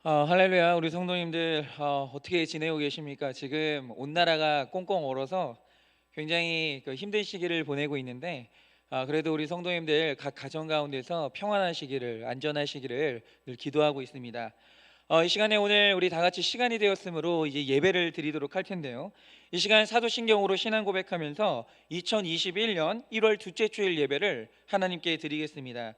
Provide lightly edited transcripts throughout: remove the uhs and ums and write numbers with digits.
할렐루야. 우리 성도님들 어떻게 지내고 계십니까? 지금 온 나라가 꽁꽁 얼어서 굉장히 힘든 시기를 보내고 있는데, 그래도 우리 성도님들 각 가정 가운데서 평안하시기를, 안전하시기를 늘 기도하고 있습니다. 이 시간에 오늘 우리 다 같이 시간이 되었으므로 이제 예배를 드리도록 할 텐데요. 이 시간 사도신경으로 신앙 고백하면서 2021년 1월 둘째 주일 예배를 하나님께 드리겠습니다.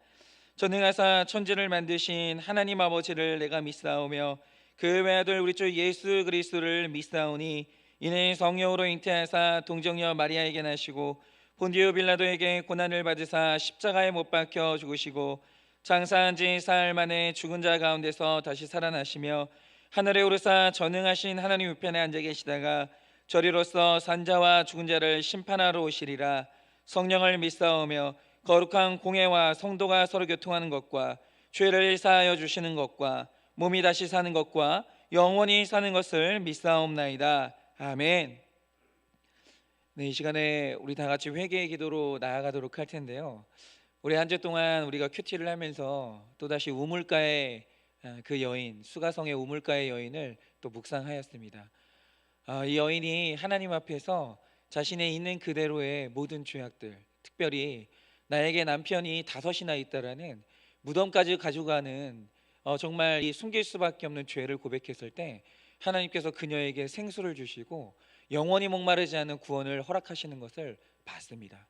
전능하사 천지를 만드신 하나님 아버지를 내가 믿사오며 그 외아들 우리 주 예수 그리스도를 믿사오니 이는 성령으로 잉태하사 동정녀 마리아에게 나시고 본디오 빌라도에게 고난을 받으사 십자가에 못 박혀 죽으시고 장사한 지 사흘 만에 죽은 자 가운데서 다시 살아나시며 하늘에 오르사 전능하신 하나님 우편에 앉아 계시다가 저리로서 산자와 죽은 자를 심판하러 오시리라. 성령을 믿사오며 거룩한 공회와 성도가 서로 교통하는 것과 죄를 사하여 주시는 것과 몸이 다시 사는 것과 영원히 사는 것을 믿사옵나이다. 아멘. 네, 이 시간에 우리 다 같이 회개의 기도로 나아가도록 할 텐데요. 우리 한 주 동안 우리가 큐티를 하면서 또다시 우물가의 그 여인, 수가성의 우물가의 여인을 또 묵상하였습니다. 이 여인이 하나님 앞에서 자신의 있는 그대로의 모든 죄악들, 특별히 나에게 남편이 다섯이나 있다라는 무덤까지 가져가는 정말 이 숨길 수밖에 없는 죄를 고백했을 때 하나님께서 그녀에게 생수를 주시고 영원히 목마르지 않은 구원을 허락하시는 것을 봤습니다.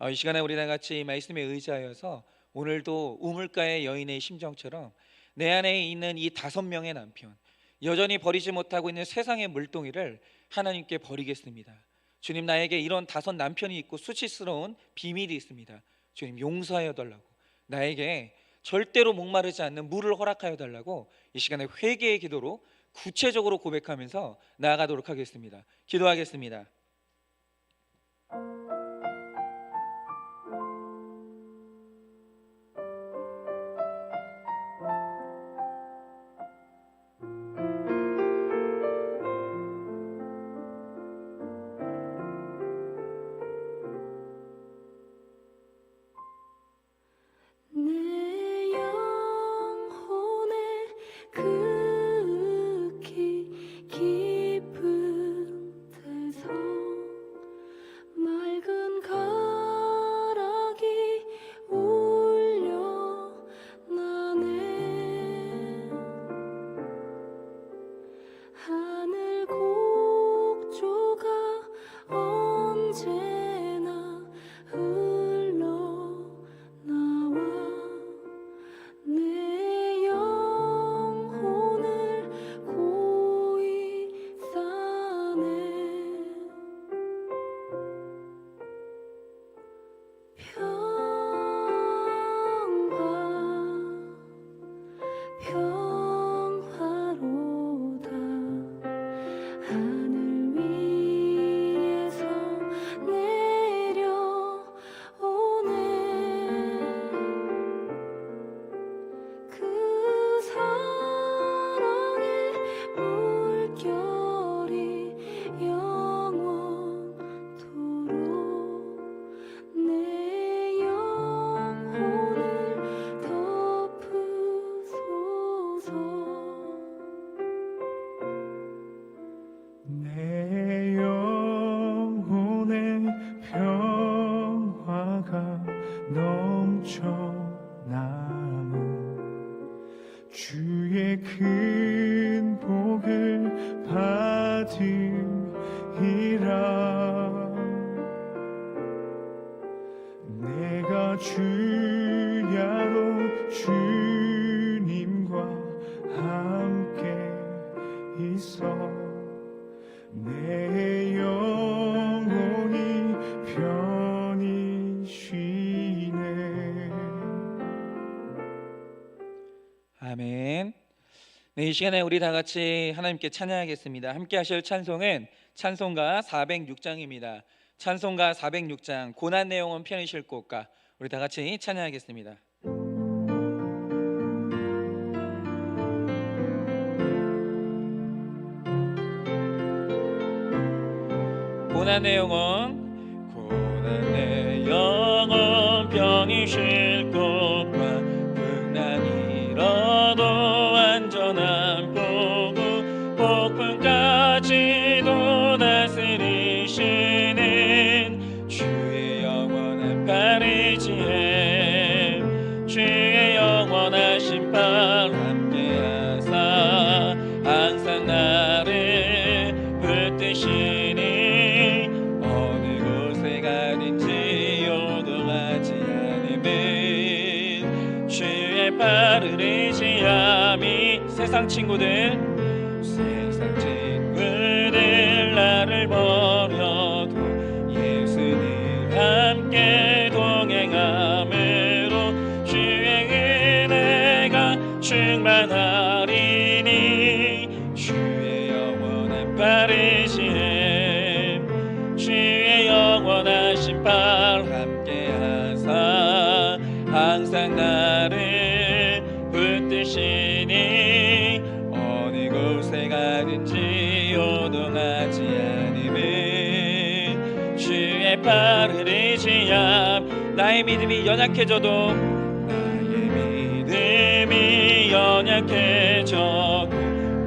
이 시간에 우리 다 같이 말씀에 의지하여서 오늘도 우물가의 여인의 심정처럼 내 안에 있는 이 5명의 남편, 여전히 버리지 못하고 있는 세상의 물동이를 하나님께 버리겠습니다. 주님, 나에게 이런 5 남편이 있고 수치스러운 비밀이 있습니다. 주님, 용서하여 달라고, 나에게 절대로 목마르지 않는 물을 허락하여 달라고 이 시간에 회개의 기도로 구체적으로 고백하면서 나아가도록 하겠습니다. 기도하겠습니다. 내 영혼에 극히 깊은 데서 맑은 가락이 울려 나네. 하늘 곡조가 언제나 흘러나와 내 영혼을 고이 싸네. 평화로다. 하늘 위에서 내려오네. 그 사랑의 물결이 영원토록 내 영혼을 덮으소서. 내 영혼에 평화가 넘쳐나는 주의 큰 복을 받으리라. 내가 주야로 주님과 함께 있어 내 영혼이 편히 쉬네. 아멘. 네, 이 시간에 우리 다 같이 하나님께 찬양하겠습니다. 함께 하실 찬송은 찬송가 406장입니다. 찬송가 406장 고난 내용은 편히 쉴 곳가, 우리 다 같이 찬양하겠습니다. 고난 내 영혼 편히 쉴 곳과 극난이라도 안전한 영원하신 발 함께하사 항상 나를 붙드시니 어느 곳에 가든지 요동하지 않음은 주의 발을 의지함이 세상 친구들 나를 버려도 예수님 함께 동행함으로 주의 은혜가 충만하리니 주의 영원한 바르시햄 주의 영원하신 발 함께하사 항상 나를 붙드시니 어느 곳에 가든지 요동하지 않음은 주의 발을 의지함 나의 믿음이 연약해져도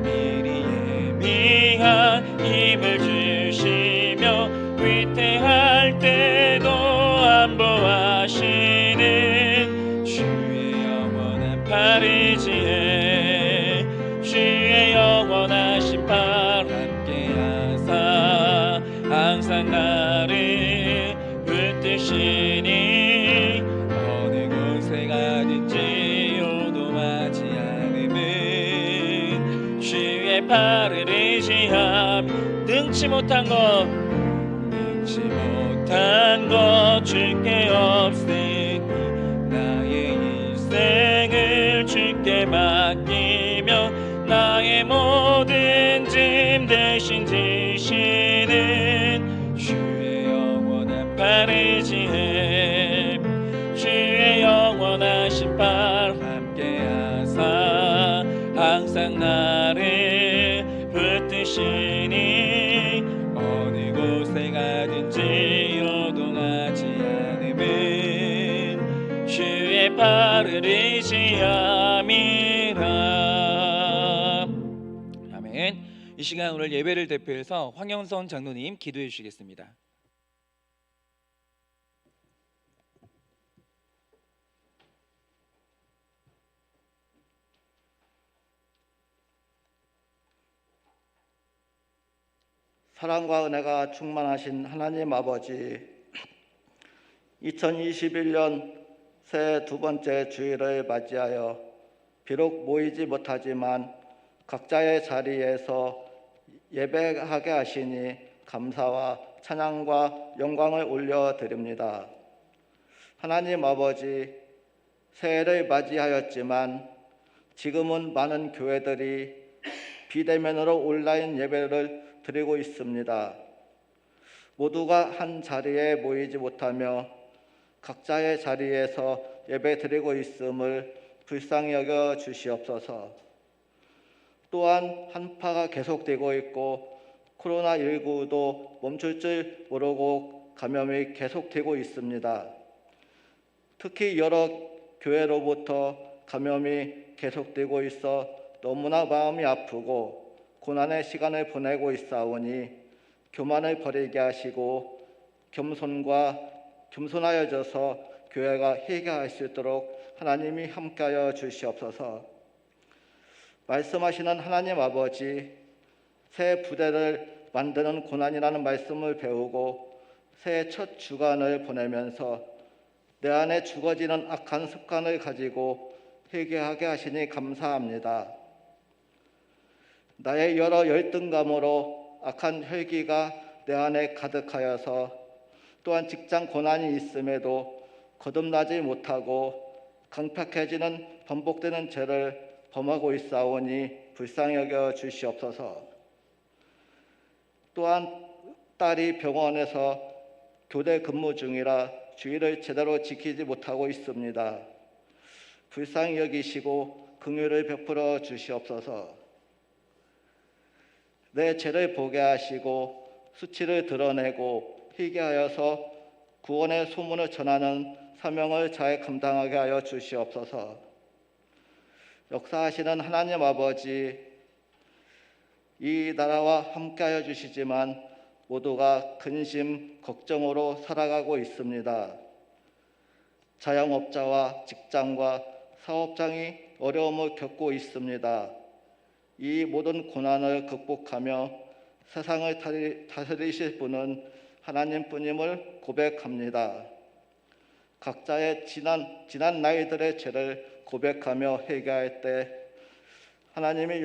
미리 예비한 힘을 주시며 위태할 때도 안보하시는 주의 영원한 발 의지해 주의 영원하신 발 함께하사 항상 나를 붙드시니 어느 곳에 가든지 요동하지 않음은 주의 발을 의지함 능치 못한 것 주께 없으니 나의 인생을 주께 맡기며 나의 모든 짐 대신 지시는 주의 영원한 발 의지해 주의 영원하신 발 함께하사 항상 나를 붙드시니 어느 곳에 가든지 요동하지 않음은 주의 발을 의지함이라. 아멘. 이 시간 오늘 예배를 대표해서 황영선 장로님 기도해 주시겠습니다. 사랑과 은혜가 충만하신 하나님 아버지, 2021년 새해 두 번째 주일을 맞이하여 비록 모이지 못하지만 각자의 자리에서 예배하게 하시니 감사와 찬양과 영광을 올려드립니다. 하나님 아버지, 새해를 맞이하였지만 지금은 많은 교회들이 비대면으로 온라인 예배를 드리고 있습니다. 모두가 한 자리에 모이지 못하며 각자의 자리에서 예배 드리고 있음을 불쌍히 여겨 주시옵소서. 또한 한파가 계속되고 있고 코로나19도 멈출 줄 모르고 감염이 계속되고 있습니다. 특히 여러 교회로부터 감염이 계속되고 있어 너무나 마음이 아프고 고난의 시간을 보내고 있사오니 교만을 버리게 하시고 겸손하여져서 교회가 회개할 수 있도록 하나님이 함께하여 주시옵소서. 말씀하시는 하나님 아버지, 새 부대를 만드는 고난이라는 말씀을 배우고 새해 첫 주간을 보내면서 내 안에 죽어지는 악한 습관을 가지고 회개하게 하시니 감사합니다. 나의 여러 열등감으로 악한 혈기가 내 안에 가득하여서 또한 직장 고난이 있음에도 거듭나지 못하고 강팍해지는 반복되는 죄를 범하고 있사오니 불쌍히 여겨 주시옵소서. 또한 딸이 병원에서 교대 근무 중이라 주의를 제대로 지키지 못하고 있습니다. 불쌍히 여기시고 긍휼을 베풀어 주시옵소서. 내 죄를 보게 하시고 수치를 드러내고 회개하여서 구원의 소문을 전하는 사명을 잘 감당하게 하여 주시옵소서. 역사하시는 하나님 아버지, 이 나라와 함께하여 주시지만 모두가 근심, 걱정으로 살아가고 있습니다. 자영업자와 직장과 사업장이 어려움을 겪고 있습니다. 이 모든 고난을 극복하며 세상을 다스리실 분은 하나님뿐임을 고백합니다. 각자의 지난 나이들의 죄를 고백하며 회개할 때 하나님이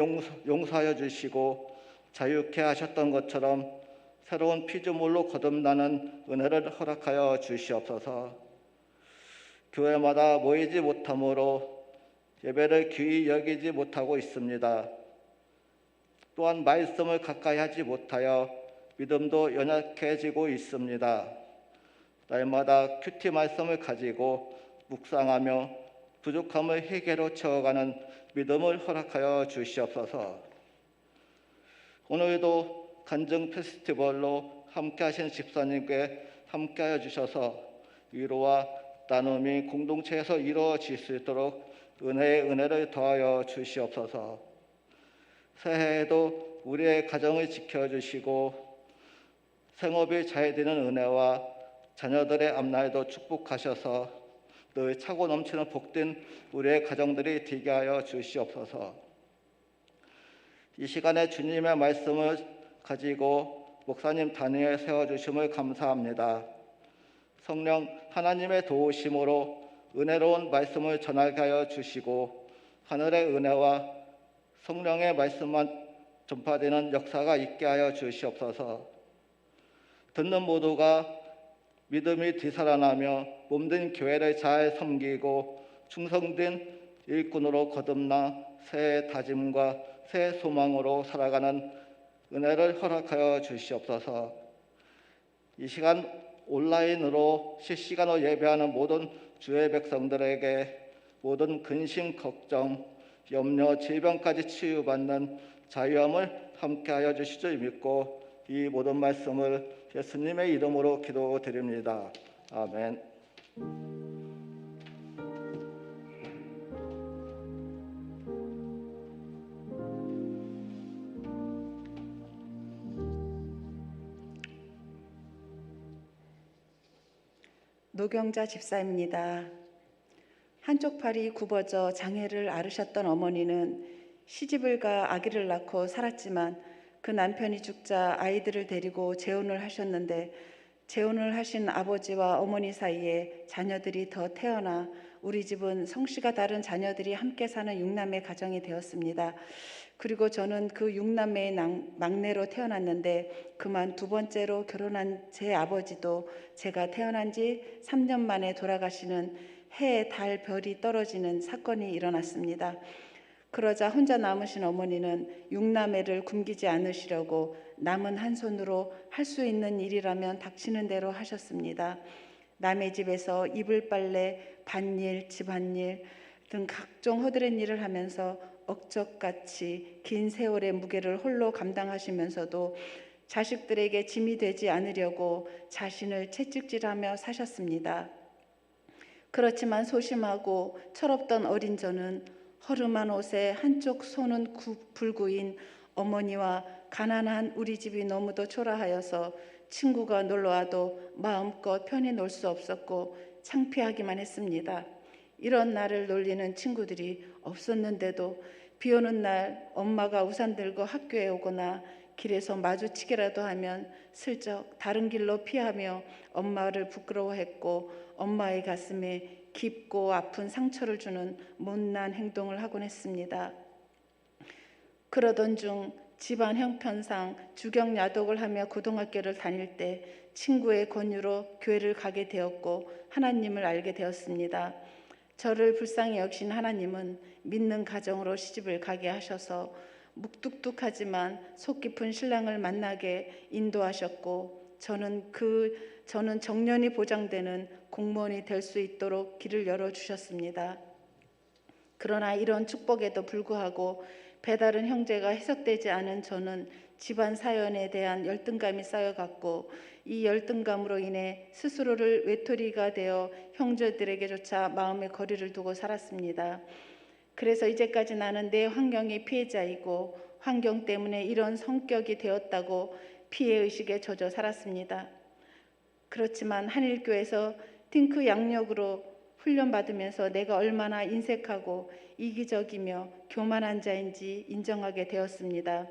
용서하여 주시고 자유케 하셨던 것처럼 새로운 피조물로 거듭나는 은혜를 허락하여 주시옵소서. 교회마다 모이지 못함으로 예배를 귀히 여기지 못하고 있습니다. 또한 말씀을 가까이 하지 못하여 믿음도 연약해지고 있습니다. 날마다 큐티 말씀을 가지고 묵상하며 부족함을 회개로 채워가는 믿음을 허락하여 주시옵소서. 오늘도 간증 페스티벌로 함께하신 집사님께 함께하여 주셔서 위로와 나눔이 공동체에서 이루어질 수 있도록 은혜를 더하여 주시옵소서. 새해에도 우리의 가정을 지켜주시고 생업이 잘 되는 은혜와 자녀들의 앞날도 축복하셔서 늘 차고 넘치는 복된 우리의 가정들이 되게 하여 주시옵소서. 이 시간에 주님의 말씀을 가지고 목사님 단위에 세워주심을 감사합니다. 성령 하나님의 도우심으로 은혜로운 말씀을 전하게 하여 주시고 하늘의 은혜와 성령의 말씀만 전파되는 역사가 있게 하여 주시옵소서. 듣는 모두가 믿음이 되살아나며 몸된 교회를 잘 섬기고 충성된 일꾼으로 거듭나 새 다짐과 새 소망으로 살아가는 은혜를 허락하여 주시옵소서. 이 시간 온라인으로 실시간으로 예배하는 모든 주의 백성들에게 모든 근심, 걱정, 염려, 질병까지 치유받는 자유함을 함께하여 주실 줄 믿고 이 모든 말씀을 예수님의 이름으로 기도드립니다. 아멘. 노경자 집사입니다. 한쪽 팔이 굽어져 장애를 앓으셨던 어머니는 시집을 가 아기를 낳고 살았지만 그 남편이 죽자 아이들을 데리고 재혼을 하셨는데 재혼을 하신 아버지와 어머니 사이에 자녀들이 더 태어나 우리 집은 성씨가 다른 자녀들이 함께 사는 육남매 가정이 되었습니다. 그리고 저는 그 육남매의 막내로 태어났는데 그만 두 번째로 결혼한 제 아버지도 제가 태어난 지 3년 만에 돌아가시는 해, 달, 별이 떨어지는 사건이 일어났습니다. 그러자 혼자 남으신 어머니는 육남매를 굶기지 않으시려고 남은 한 손으로 할 수 있는 일이라면 닥치는 대로 하셨습니다. 남의 집에서 이불 빨래, 밭일, 집안일 등 각종 허드렛 일을 하면서 억적같이 긴 세월의 무게를 홀로 감당하시면서도 자식들에게 짐이 되지 않으려고 자신을 채찍질하며 사셨습니다. 그렇지만 소심하고 철없던 어린 저는 허름한 옷에 한쪽 손은 불구인 어머니와 가난한 우리 집이 너무도 초라하여서 친구가 놀러와도 마음껏 편히 놀 수 없었고 창피하기만 했습니다. 이런 나를 놀리는 친구들이 없었는데도 비 오는 날 엄마가 우산 들고 학교에 오거나 길에서 마주치기라도 하면 슬쩍 다른 길로 피하며 엄마를 부끄러워했고 엄마의 가슴에 깊고 아픈 상처를 주는 못난 행동을 하곤 했습니다. 그러던 중 집안 형편상 주경야독을 하며 고등학교를 다닐 때 친구의 권유로 교회를 가게 되었고 하나님을 알게 되었습니다. 저를 불쌍히 여기신 하나님은 믿는 가정으로 시집을 가게 하셔서 묵뚝뚝하지만 속 깊은 신랑을 만나게 인도하셨고 저는 정년이 보장되는 공무원이 될 수 있도록 길을 열어주셨습니다. 그러나 이런 축복에도 불구하고 배다른 형제가 해석되지 않은 저는 집안 사연에 대한 열등감이 쌓여갔고 이 열등감으로 인해 스스로를 외톨이가 되어 형제들에게조차 마음의 거리를 두고 살았습니다. 그래서 이제까지 나는 내 환경의 피해자이고 환경 때문에 이런 성격이 되었다고 피해의식에 젖어 살았습니다. 그렇지만 한일교에서 팅크 양력으로 훈련 받으면서 내가 얼마나 인색하고 이기적이며 교만한 자인지 인정하게 되었습니다.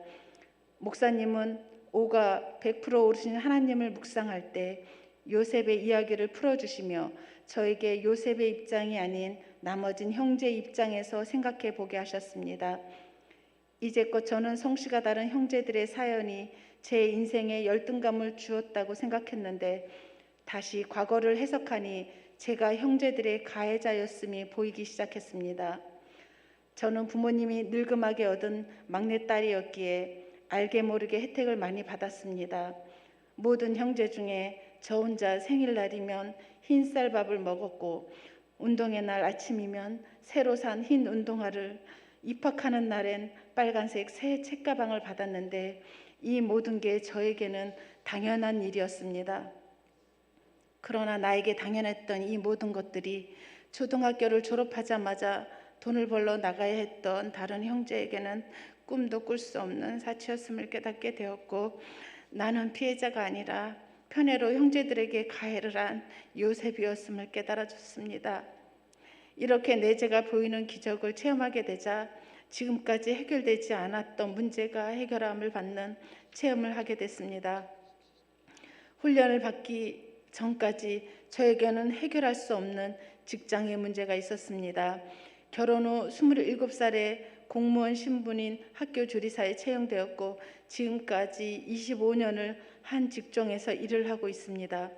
목사님은 오가 100% 오르신 하나님을 묵상할 때 요셉의 이야기를 풀어주시며 저에게 요셉의 입장이 아닌 나머진 형제의 입장에서 생각해 보게 하셨습니다. 이제껏 저는 성씨가 다른 형제들의 사연이 제 인생에 열등감을 주었다고 생각했는데 다시 과거를 해석하니 제가 형제들의 가해자였음이 보이기 시작했습니다. 저는 부모님이 늙음하게 얻은 막내딸이었기에 알게 모르게 혜택을 많이 받았습니다. 모든 형제 중에 저 혼자 생일날이면 흰 쌀밥을 먹었고 운동의 날 아침이면 새로 산 흰 운동화를, 입학하는 날엔 빨간색 새 책가방을 받았는데 이 모든 게 저에게는 당연한 일이었습니다. 그러나 나에게 당연했던 이 모든 것들이 초등학교를 졸업하자마자 돈을 벌러 나가야 했던 다른 형제에게는 꿈도 꿀 수 없는 사치였음을 깨닫게 되었고 나는 피해자가 아니라 편애로 형제들에게 가해를 한 요셉이었음을 깨달아졌습니다. 이렇게 내재가 보이는 기적을 체험하게 되자 지금까지 해결되지 않았던 문제가 해결함을 받는 체험을 하게 됐습니다. 훈련을 받기 전까지 저에게는 해결할 수 없는 직장의 문제가 있었습니다. 결혼 후 27살에 공무원 신분인 학교 조리사에 채용되었고 지금까지 25년을 한 직종에서 일을 하고 있습니다.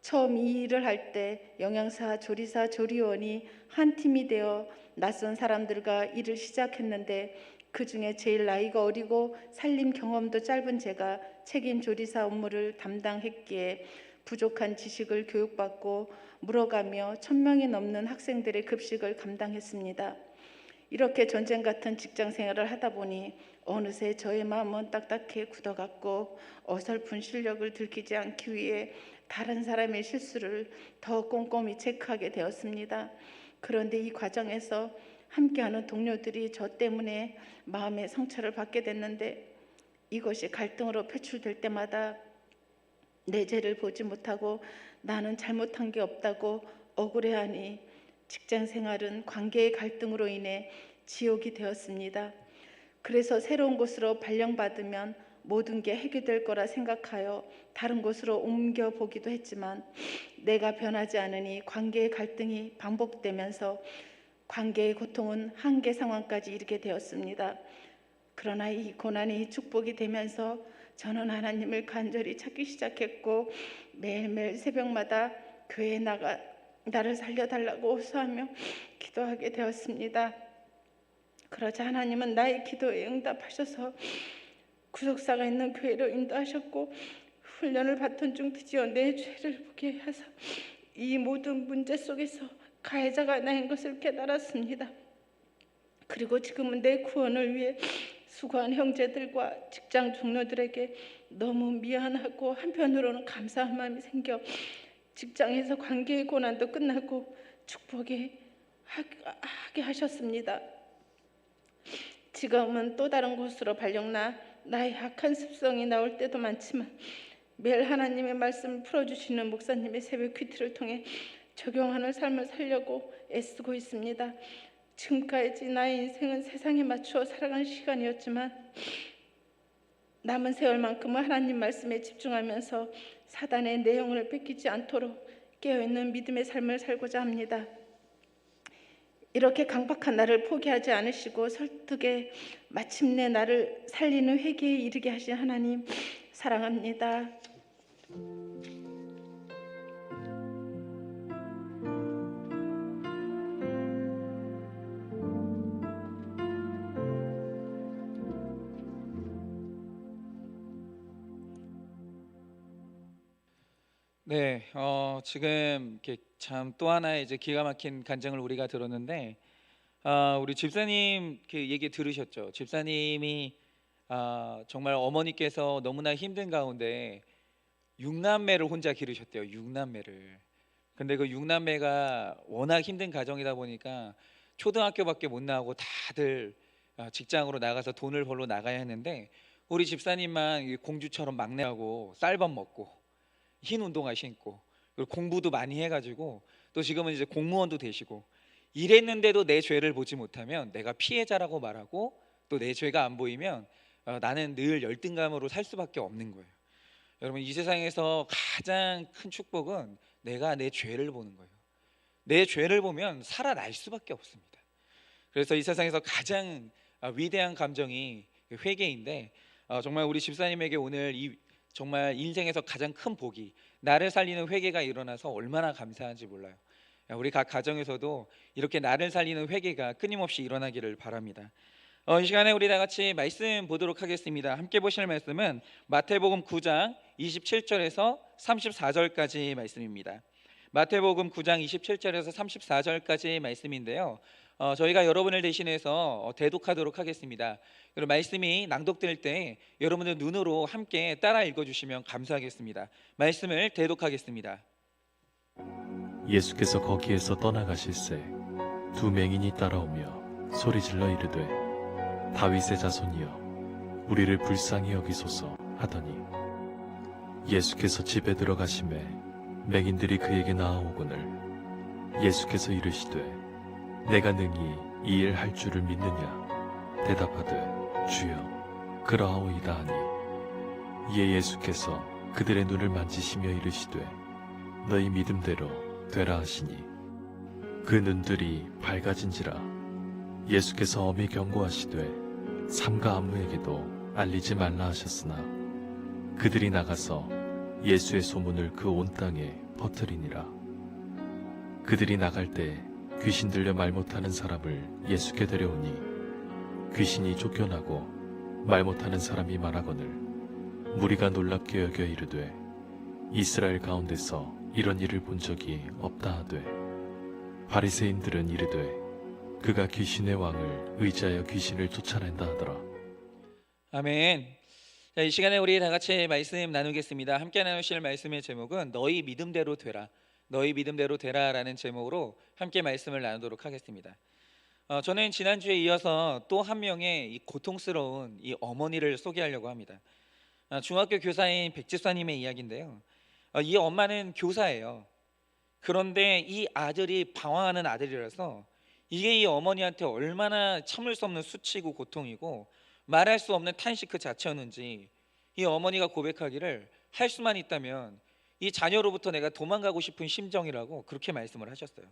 처음 이 일을 할 때 영양사, 조리사, 조리원이 한 팀이 되어 낯선 사람들과 일을 시작했는데 그 중에 제일 나이가 어리고 살림 경험도 짧은 제가 책임 조리사 업무를 담당했기에 부족한 지식을 교육받고 물어가며 1000명이 넘는 학생들의 급식을 감당했습니다. 이렇게 전쟁 같은 직장 생활을 하다 보니 어느새 저의 마음은 딱딱해 굳어갔고 어설픈 실력을 들키지 않기 위해 다른 사람의 실수를 더 꼼꼼히 체크하게 되었습니다. 그런데 이 과정에서 함께하는 동료들이 저 때문에 마음의 상처를 받게 됐는데 이것이 갈등으로 표출될 때마다 내 죄를 보지 못하고 나는 잘못한 게 없다고 억울해하니 직장 생활은 관계의 갈등으로 인해 지옥이 되었습니다. 그래서 새로운 곳으로 발령받으면 모든 게 해결될 거라 생각하여 다른 곳으로 옮겨보기도 했지만 내가 변하지 않으니 관계의 갈등이 반복되면서 관계의 고통은 한계 상황까지 이르게 되었습니다. 그러나 이 고난이 축복이 되면서 저는 하나님을 간절히 찾기 시작했고 매일매일 새벽마다 교회에 나가 나를 살려달라고 호소하며 기도하게 되었습니다. 그러자 하나님은 나의 기도에 응답하셔서 구속사가 있는 교회로 인도하셨고 훈련을 받던 중 드디어 내 죄를 보게 하사 이 모든 문제 속에서 가해자가 나인 것을 깨달았습니다. 그리고 지금은 내 구원을 위해 수고한 형제들과 직장 동료들에게 너무 미안하고 한편으로는 감사한 마음이 생겨 직장에서 관계의 고난도 끝나고 축복이 하게 하셨습니다. 지금은 또 다른 곳으로 발령나 나의 악한 습성이 나올 때도 많지만 매일 하나님의 말씀을 풀어주시는 목사님의 새벽 큐티를 통해 적용하는 삶을 살려고 애쓰고 있습니다. 지금까지 나의 인생은 세상에 맞추어 살아간 시간이었지만 남은 세월만큼은 하나님 말씀에 집중하면서 사단의 내용을 뺏기지 않도록 깨어있는 믿음의 삶을 살고자 합니다. 이렇게 강박한 나를 포기하지 않으시고 설득에 마침내 나를 살리는 회개에 이르게 하신 하나님 사랑합니다. 네, 지금 이렇게 참 또 하나의 이제 기가 막힌 간증을 우리가 들었는데, 우리 집사님 이렇게 얘기 들으셨죠? 집사님이 정말 어머니께서 너무나 힘든 가운데 6남매를 혼자 기르셨대요. 6남매를. 근데 그 6남매가 워낙 힘든 가정이다 보니까 초등학교밖에 못 나오고 다들 직장으로 나가서 돈을 벌러 나가야 했는데 우리 집사님만 공주처럼 막내하고 쌀밥 먹고 흰 운동화 신고 그리고 공부도 많이 해가지고 또 지금은 이제 공무원도 되시고 이랬는데도 내 죄를 보지 못하면 내가 피해자라고 말하고 또 내 죄가 안 보이면 나는 늘 열등감으로 살 수밖에 없는 거예요. 여러분, 이 세상에서 가장 큰 축복은 내가 내 죄를 보는 거예요. 내 죄를 보면 살아날 수밖에 없습니다. 그래서 이 세상에서 가장 위대한 감정이 회개인데, 정말 우리 집사님에게 오늘 이 정말 인생에서 가장 큰 복이 나를 살리는 회개가 일어나서 얼마나 감사한지 몰라요. 우리 각 가정에서도 이렇게 나를 살리는 회개가 끊임없이 일어나기를 바랍니다. 이 시간에 우리 다 같이 말씀 보도록 하겠습니다. 함께 보실 말씀은 마태복음 9장 27절에서 34절까지 말씀입니다. 마태복음 9장 27절에서 34절까지 말씀인데요. 저희가 여러분을 대신해서 대독하도록 하겠습니다. 그리고 말씀이 낭독될 때 여러분들 눈으로 함께 따라 읽어주시면 감사하겠습니다. 말씀을 대독하겠습니다. 예수께서 거기에서 떠나가실새 두 맹인이 따라오며 소리질러 이르되 다윗의 자손이여 우리를 불쌍히 여기소서 하더니 예수께서 집에 들어가심에 맹인들이 그에게 나아오거늘 예수께서 이르시되 내가 능히 이 일 할 줄을 믿느냐 대답하되 주여 그러하오이다 하니 이에 예수께서 그들의 눈을 만지시며 이르시되 너희 믿음대로 되라 하시니 그 눈들이 밝아진지라. 예수께서 엄히 경고하시되 삼가 아무에게도 알리지 말라 하셨으나 그들이 나가서 예수의 소문을 그 온 땅에 퍼뜨리니라. 그들이 나갈 때 귀신 들려 말 못하는 사람을 예수께 데려오니 귀신이 쫓겨나고 말 못하는 사람이 말하거늘 무리가 놀랍게 여겨 이르되 이스라엘 가운데서 이런 일을 본 적이 없다 하되 바리새인들은 이르되 그가 귀신의 왕을 의지하여 귀신을 쫓아낸다 하더라. 아멘. 자, 이 시간에 우리 다 같이 말씀 나누겠습니다. 함께 나누실 말씀의 제목은 너희 믿음대로 되라, 너희 믿음대로 되라라는 제목으로 함께 말씀을 나누도록 하겠습니다. 저는 지난주에 이어서 또 한 명의 이 고통스러운 이 어머니를 소개하려고 합니다. 중학교 교사인 백집사님의 이야기인데요. 이 엄마는 교사예요. 그런데 이 아들이 방황하는 아들이라서 이게 이 어머니한테 얼마나 참을 수 없는 수치고 고통이고 말할 수 없는 탄식 그 자체였는지 이 어머니가 고백하기를 할 수만 있다면 이 자녀로부터 내가 도망가고 싶은 심정이라고 그렇게 말씀을 하셨어요.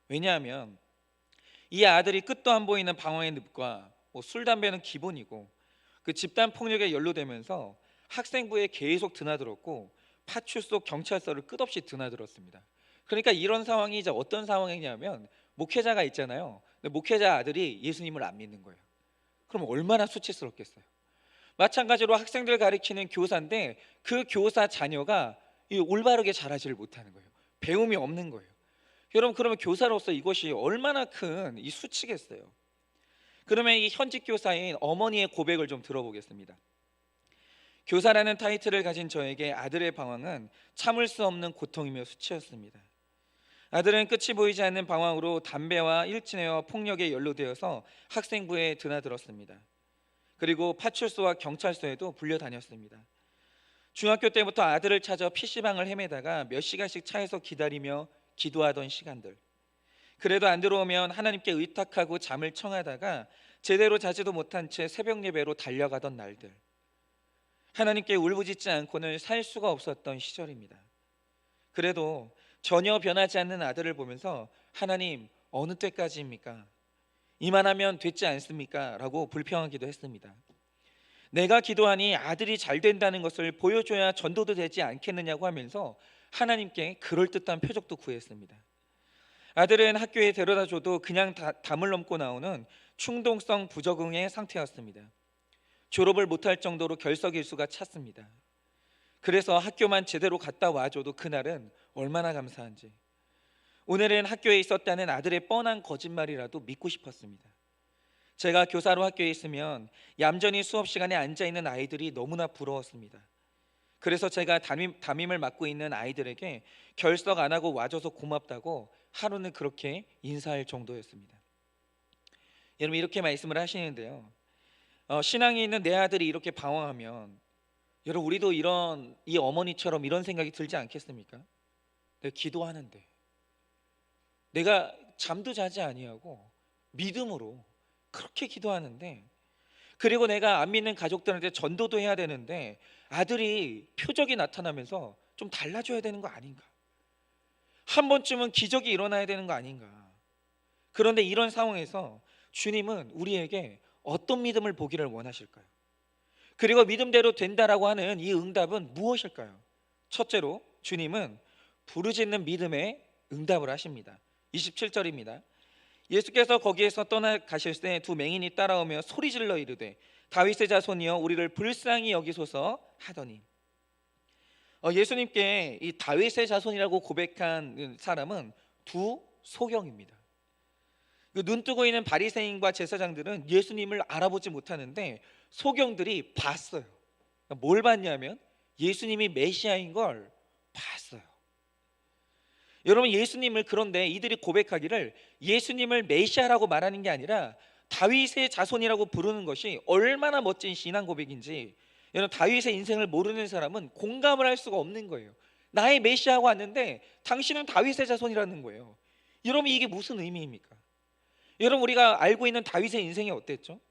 왜냐하면 이 아들이 끝도 안 보이는 방황의 늪과 술, 담배는 기본이고 그 집단 폭력에 연루되면서 학생부에 계속 드나들었고 파출소 경찰서를 끝없이 드나들었습니다. 그러니까 이런 상황이 이제 어떤 상황이냐면 목회자가 있잖아요. 근데 목회자 아들이 예수님을 안 믿는 거예요. 그럼 얼마나 수치스럽겠어요. 마찬가지로 학생들 가르치는 교사인데 그 교사 자녀가 올바르게 자라지를 못하는 거예요. 배움이 없는 거예요. 여러분, 그러면 교사로서 이것이 얼마나 큰 이 수치겠어요. 그러면 이 현직 교사인 어머니의 고백을 좀 들어보겠습니다. 교사라는 타이틀을 가진 저에게 아들의 방황은 참을 수 없는 고통이며 수치였습니다. 아들은 끝이 보이지 않는 방황으로 담배와 일진회와 폭력에 연루되어서 학생부에 드나들었습니다. 그리고 파출소와 경찰서에도 불려다녔습니다. 중학교 때부터 아들을 찾아 PC방을 헤매다가 몇 시간씩 차에서 기다리며 기도하던 시간들, 그래도 안 들어오면 하나님께 의탁하고 잠을 청하다가 제대로 자지도 못한 채 새벽 예배로 달려가던 날들, 하나님께 울부짖지 않고는 살 수가 없었던 시절입니다. 그래도 전혀 변하지 않는 아들을 보면서 하나님 어느 때까지입니까? 이만하면 됐지 않습니까? 라고 불평하기도 했습니다. 내가 기도하니 아들이 잘 된다는 것을 보여줘야 전도도 되지 않겠느냐고 하면서 하나님께 그럴듯한 표적도 구했습니다. 아들은 학교에 데려다줘도 그냥 담을 넘고 나오는 충동성 부적응의 상태였습니다. 졸업을 못할 정도로 결석일수가 찼습니다. 그래서 학교만 제대로 갔다 와줘도 그날은 얼마나 감사한지, 오늘은 학교에 있었다는 아들의 뻔한 거짓말이라도 믿고 싶었습니다. 제가 교사로 학교에 있으면 얌전히 수업 시간에 앉아있는 아이들이 너무나 부러웠습니다. 그래서 제가 담임을 맡고 있는 아이들에게 결석 안 하고 와줘서 고맙다고 하루는 그렇게 인사할 정도였습니다. 여러분, 이렇게 말씀을 하시는데요, 신앙이 있는 내 아들이 이렇게 방황하면 여러분, 우리도 이 어머니처럼 이런 생각이 들지 않겠습니까? 내가 기도하는데, 내가 잠도 자지 아니하고 믿음으로 그렇게 기도하는데, 그리고 내가 안 믿는 가족들한테 전도도 해야 되는데 아들이 표적이 나타나면서 좀 달라져야 되는 거 아닌가? 한 번쯤은 기적이 일어나야 되는 거 아닌가? 그런데 이런 상황에서 주님은 우리에게 어떤 믿음을 보기를 원하실까요? 그리고 믿음대로 된다라고 하는 이 응답은 무엇일까요? 첫째로 주님은 부르짖는 믿음에 응답을 하십니다. 27절입니다. 예수께서 거기에서 떠나가실 때 두 맹인이 따라오며 소리질러 이르되 다윗의 자손이여 우리를 불쌍히 여기소서 하더니, 예수님께 이 다윗의 자손이라고 고백한 사람은 두 소경입니다. 눈 뜨고 있는 바리새인과 제사장들은 예수님을 알아보지 못하는데 소경들이 봤어요. 뭘 봤냐면 예수님이 메시아인 걸 봤어요. 여러분, 예수님을, 그런데 이들이 고백하기를 예수님을 메시아라고 말하는 게 아니라 다윗의 자손이라고 부르는 것이 얼마나 멋진 신앙 고백인지, 여러분, 다윗의 인생을 모르는 사람은 공감을 할 수가 없는 거예요. 나의 메시아가 왔는데 당신은 다윗의 자손이라는 거예요. 여러분, 이게 무슨 의미입니까? 여러분, 우리가 알고 있는 다윗의 인생이 어땠죠?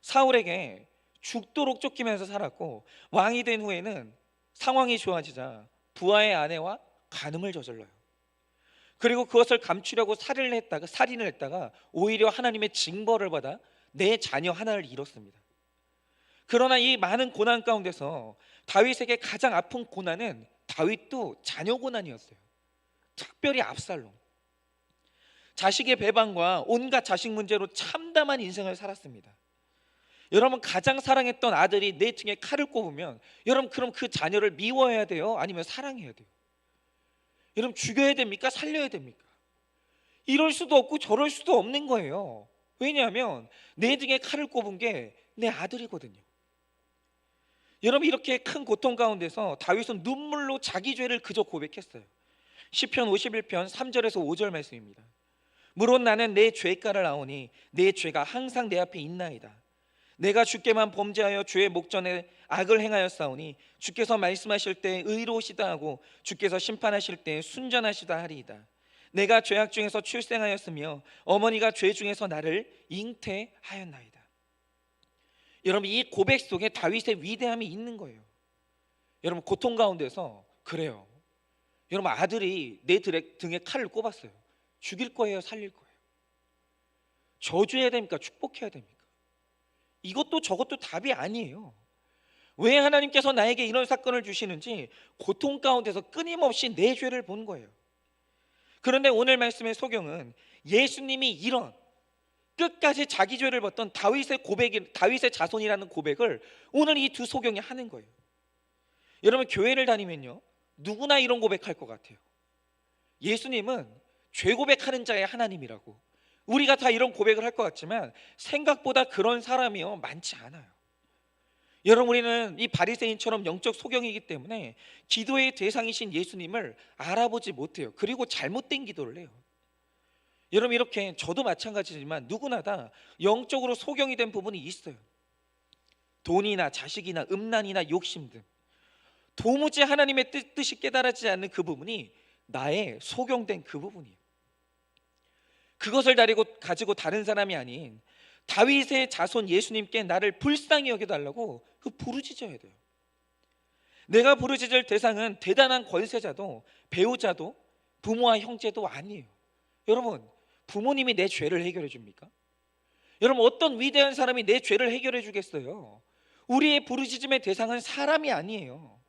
사울에게 죽도록 쫓기면서 살았고, 왕이 된 후에는 상황이 좋아지자 부하의 아내와 간음을 저질러요. 그리고 그것을 감추려고 살인을 했다가 오히려 하나님의 징벌을 받아 내 자녀 하나를 잃었습니다. 그러나 이 많은 고난 가운데서 다윗에게 가장 아픈 고난은 다윗도 자녀 고난이었어요. 특별히 압살롬. 자식의 배반과 온갖 자식 문제로 참담한 인생을 살았습니다. 여러분, 가장 사랑했던 아들이 내 등에 칼을 꼽으면 여러분, 그럼 그 자녀를 미워해야 돼요? 아니면 사랑해야 돼요? 여러분, 죽여야 됩니까? 살려야 됩니까? 이럴 수도 없고 저럴 수도 없는 거예요. 왜냐하면 내 등에 칼을 꼽은 게 내 아들이거든요. 여러분, 이렇게 큰 고통 가운데서 다윗은 눈물로 자기 죄를 그저 고백했어요. 시편 51편 3절에서 5절 말씀입니다. 물론 나는 내 죄가를 아오니 내 죄가 항상 내 앞에 있나이다. 내가 주께만 범죄하여 주의 목전에 악을 행하였사오니 주께서 말씀하실 때 의로우시다 하고 주께서 심판하실 때 순전하시다 하리이다. 내가 죄악 중에서 출생하였으며 어머니가 죄 중에서 나를 잉태하였나이다. 여러분, 이 고백 속에 다윗의 위대함이 있는 거예요. 여러분, 고통 가운데서 그래요. 여러분, 아들이 내 등에 칼을 꼽았어요. 죽일 거예요? 살릴 거예요? 저주해야 됩니까? 축복해야 됩니까? 이것도 저것도 답이 아니에요. 왜 하나님께서 나에게 이런 사건을 주시는지 고통 가운데서 끊임없이 내 죄를 본 거예요. 그런데 오늘 말씀의 소경은 예수님이 이런 끝까지 자기 죄를 벗던 다윗의 자손이라는 고백을 오늘 이 두 소경이 하는 거예요. 여러분, 교회를 다니면요, 누구나 이런 고백할 것 같아요. 예수님은 죄 고백하는 자의 하나님이라고. 우리가 다 이런 고백을 할 것 같지만 생각보다 그런 사람이요 많지 않아요. 여러분, 우리는 이 바리새인처럼 영적 소경이기 때문에 기도의 대상이신 예수님을 알아보지 못해요. 그리고 잘못된 기도를 해요. 여러분, 이렇게 저도 마찬가지지만 누구나 다 영적으로 소경이 된 부분이 있어요. 돈이나 자식이나 음란이나 욕심 등 도무지 하나님의 뜻이 깨달아지지 않는 그 부분이 나의 소경된 그 부분이에요. 그것을 가지고 다른 사람이 아닌 다윗의 자손 예수님께 나를 불쌍히 여겨달라고 부르짖어야 돼요. 내가 부르짖을 대상은 대단한 권세자도 배우자도 부모와 형제도 아니에요. 여러분, 부모님이 내 죄를 해결해 줍니까? 여러분, 어떤 위대한 사람이 내 죄를 해결해 주겠어요? 우리의 부르짖음의 대상은 사람이 아니에요.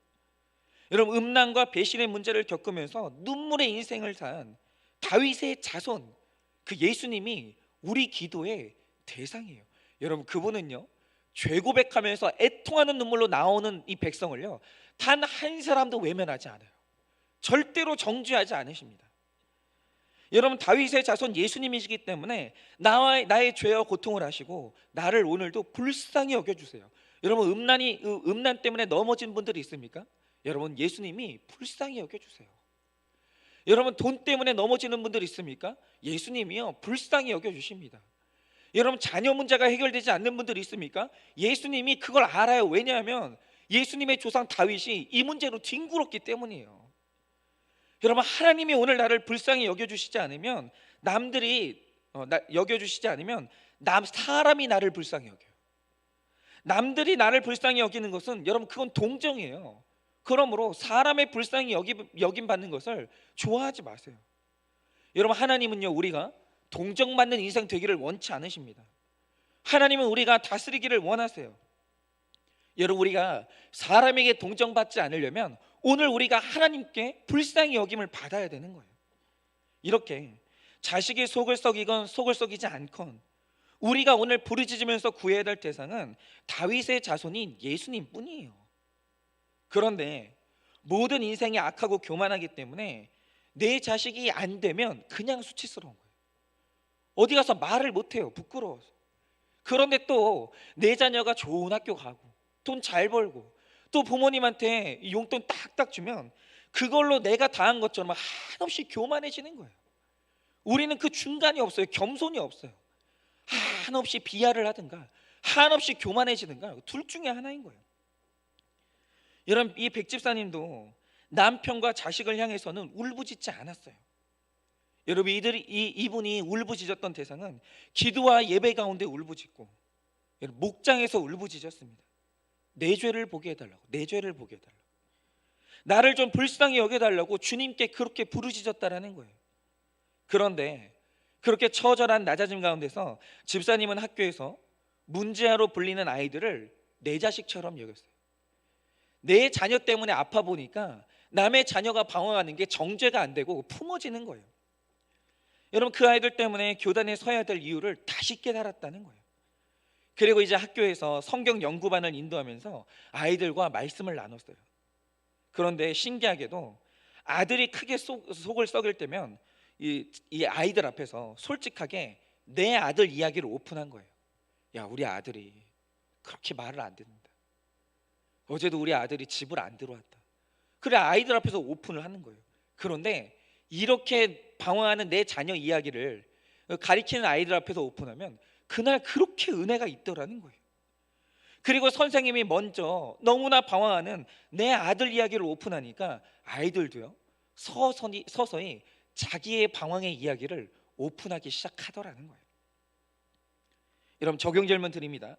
여러분, 음란과 배신의 문제를 겪으면서 눈물의 인생을 산 다윗의 자손, 그 예수님이 우리 기도의 대상이에요. 여러분, 그분은요, 죄 고백하면서 애통하는 눈물로 나오는 이 백성을요, 단 한 사람도 외면하지 않아요. 절대로 정죄하지 않으십니다. 여러분, 다윗의 자손 예수님이시기 때문에 나의 죄와 고통을 하시고 나를 오늘도 불쌍히 여겨주세요. 여러분, 음란 때문에 넘어진 분들이 있습니까? 여러분, 예수님이 불쌍히 여겨주세요. 여러분, 돈 때문에 넘어지는 분들 있습니까? 예수님이요 불쌍히 여겨주십니다. 여러분, 자녀 문제가 해결되지 않는 분들이 있습니까? 예수님이 그걸 알아요. 왜냐하면 예수님의 조상 다윗이 이 문제로 뒹굴었기 때문이에요. 여러분, 하나님이 오늘 나를 불쌍히 여겨주시지 않으면 남들이 여겨주시지 않으면 사람이 나를 불쌍히 여겨요. 남들이 나를 불쌍히 여기는 것은 여러분 그건 동정이에요. 그러므로 사람의 불쌍히 여김 받는 것을 좋아하지 마세요. 여러분 하나님은요 우리가 동정받는 인생 되기를 원치 않으십니다. 하나님은 우리가 다스리기를 원하세요. 여러분 우리가 사람에게 동정받지 않으려면 오늘 우리가 하나님께 불쌍히 여김을 받아야 되는 거예요. 이렇게 자식이 속을 썩이건 속을 썩이지 않건 우리가 오늘 부르짖으면서 구해야 될 대상은 다윗의 자손인 예수님 뿐이에요. 그런데 모든 인생이 악하고 교만하기 때문에 내 자식이 안 되면 그냥 수치스러운 거예요. 어디 가서 말을 못해요. 부끄러워서. 그런데 또 내 자녀가 좋은 학교 가고 돈 잘 벌고 또 부모님한테 용돈 딱딱 주면 그걸로 내가 당한 것처럼 한없이 교만해지는 거예요. 우리는 그 중간이 없어요. 겸손이 없어요. 한없이 비하를 하든가 한없이 교만해지든가 둘 중에 하나인 거예요. 여러분 이 백집사님도 남편과 자식을 향해서는 울부짖지 않았어요. 여러분 이분이 울부짖었던 대상은 기도와 예배 가운데 울부짖고 목장에서 울부짖었습니다. 내 죄를 보게 해달라고, 내 죄를 보게 해달라고, 나를 좀 불쌍히 여겨달라고 주님께 그렇게 부르짖었다라는 거예요. 그런데 그렇게 처절한 낮아짐 가운데서 집사님은 학교에서 문제아로 불리는 아이들을 내 자식처럼 여겼어요. 내 자녀 때문에 아파 보니까 남의 자녀가 방황하는 게 정죄가 안 되고 품어지는 거예요. 여러분 그 아이들 때문에 교단에 서야 될 이유를 다시 깨달았다는 거예요. 그리고 이제 학교에서 성경 연구반을 인도하면서 아이들과 말씀을 나눴어요. 그런데 신기하게도 아들이 크게 속을 썩일 때면 이 아이들 앞에서 솔직하게 내 아들 이야기를 오픈한 거예요. 야, 우리 아들이 그렇게 말을 안 듣는다. 어제도 우리 아들이 집을 안 들어왔다. 그래 아이들 앞에서 오픈을 하는 거예요. 그런데 이렇게 방황하는 내 자녀 이야기를 가리키는 아이들 앞에서 오픈하면 그날 그렇게 은혜가 있더라는 거예요. 그리고 선생님이 먼저 너무나 방황하는 내 아들 이야기를 오픈하니까 아이들도요 서서히 자기의 방황의 이야기를 오픈하기 시작하더라는 거예요. 여러분 적용 질문 드립니다.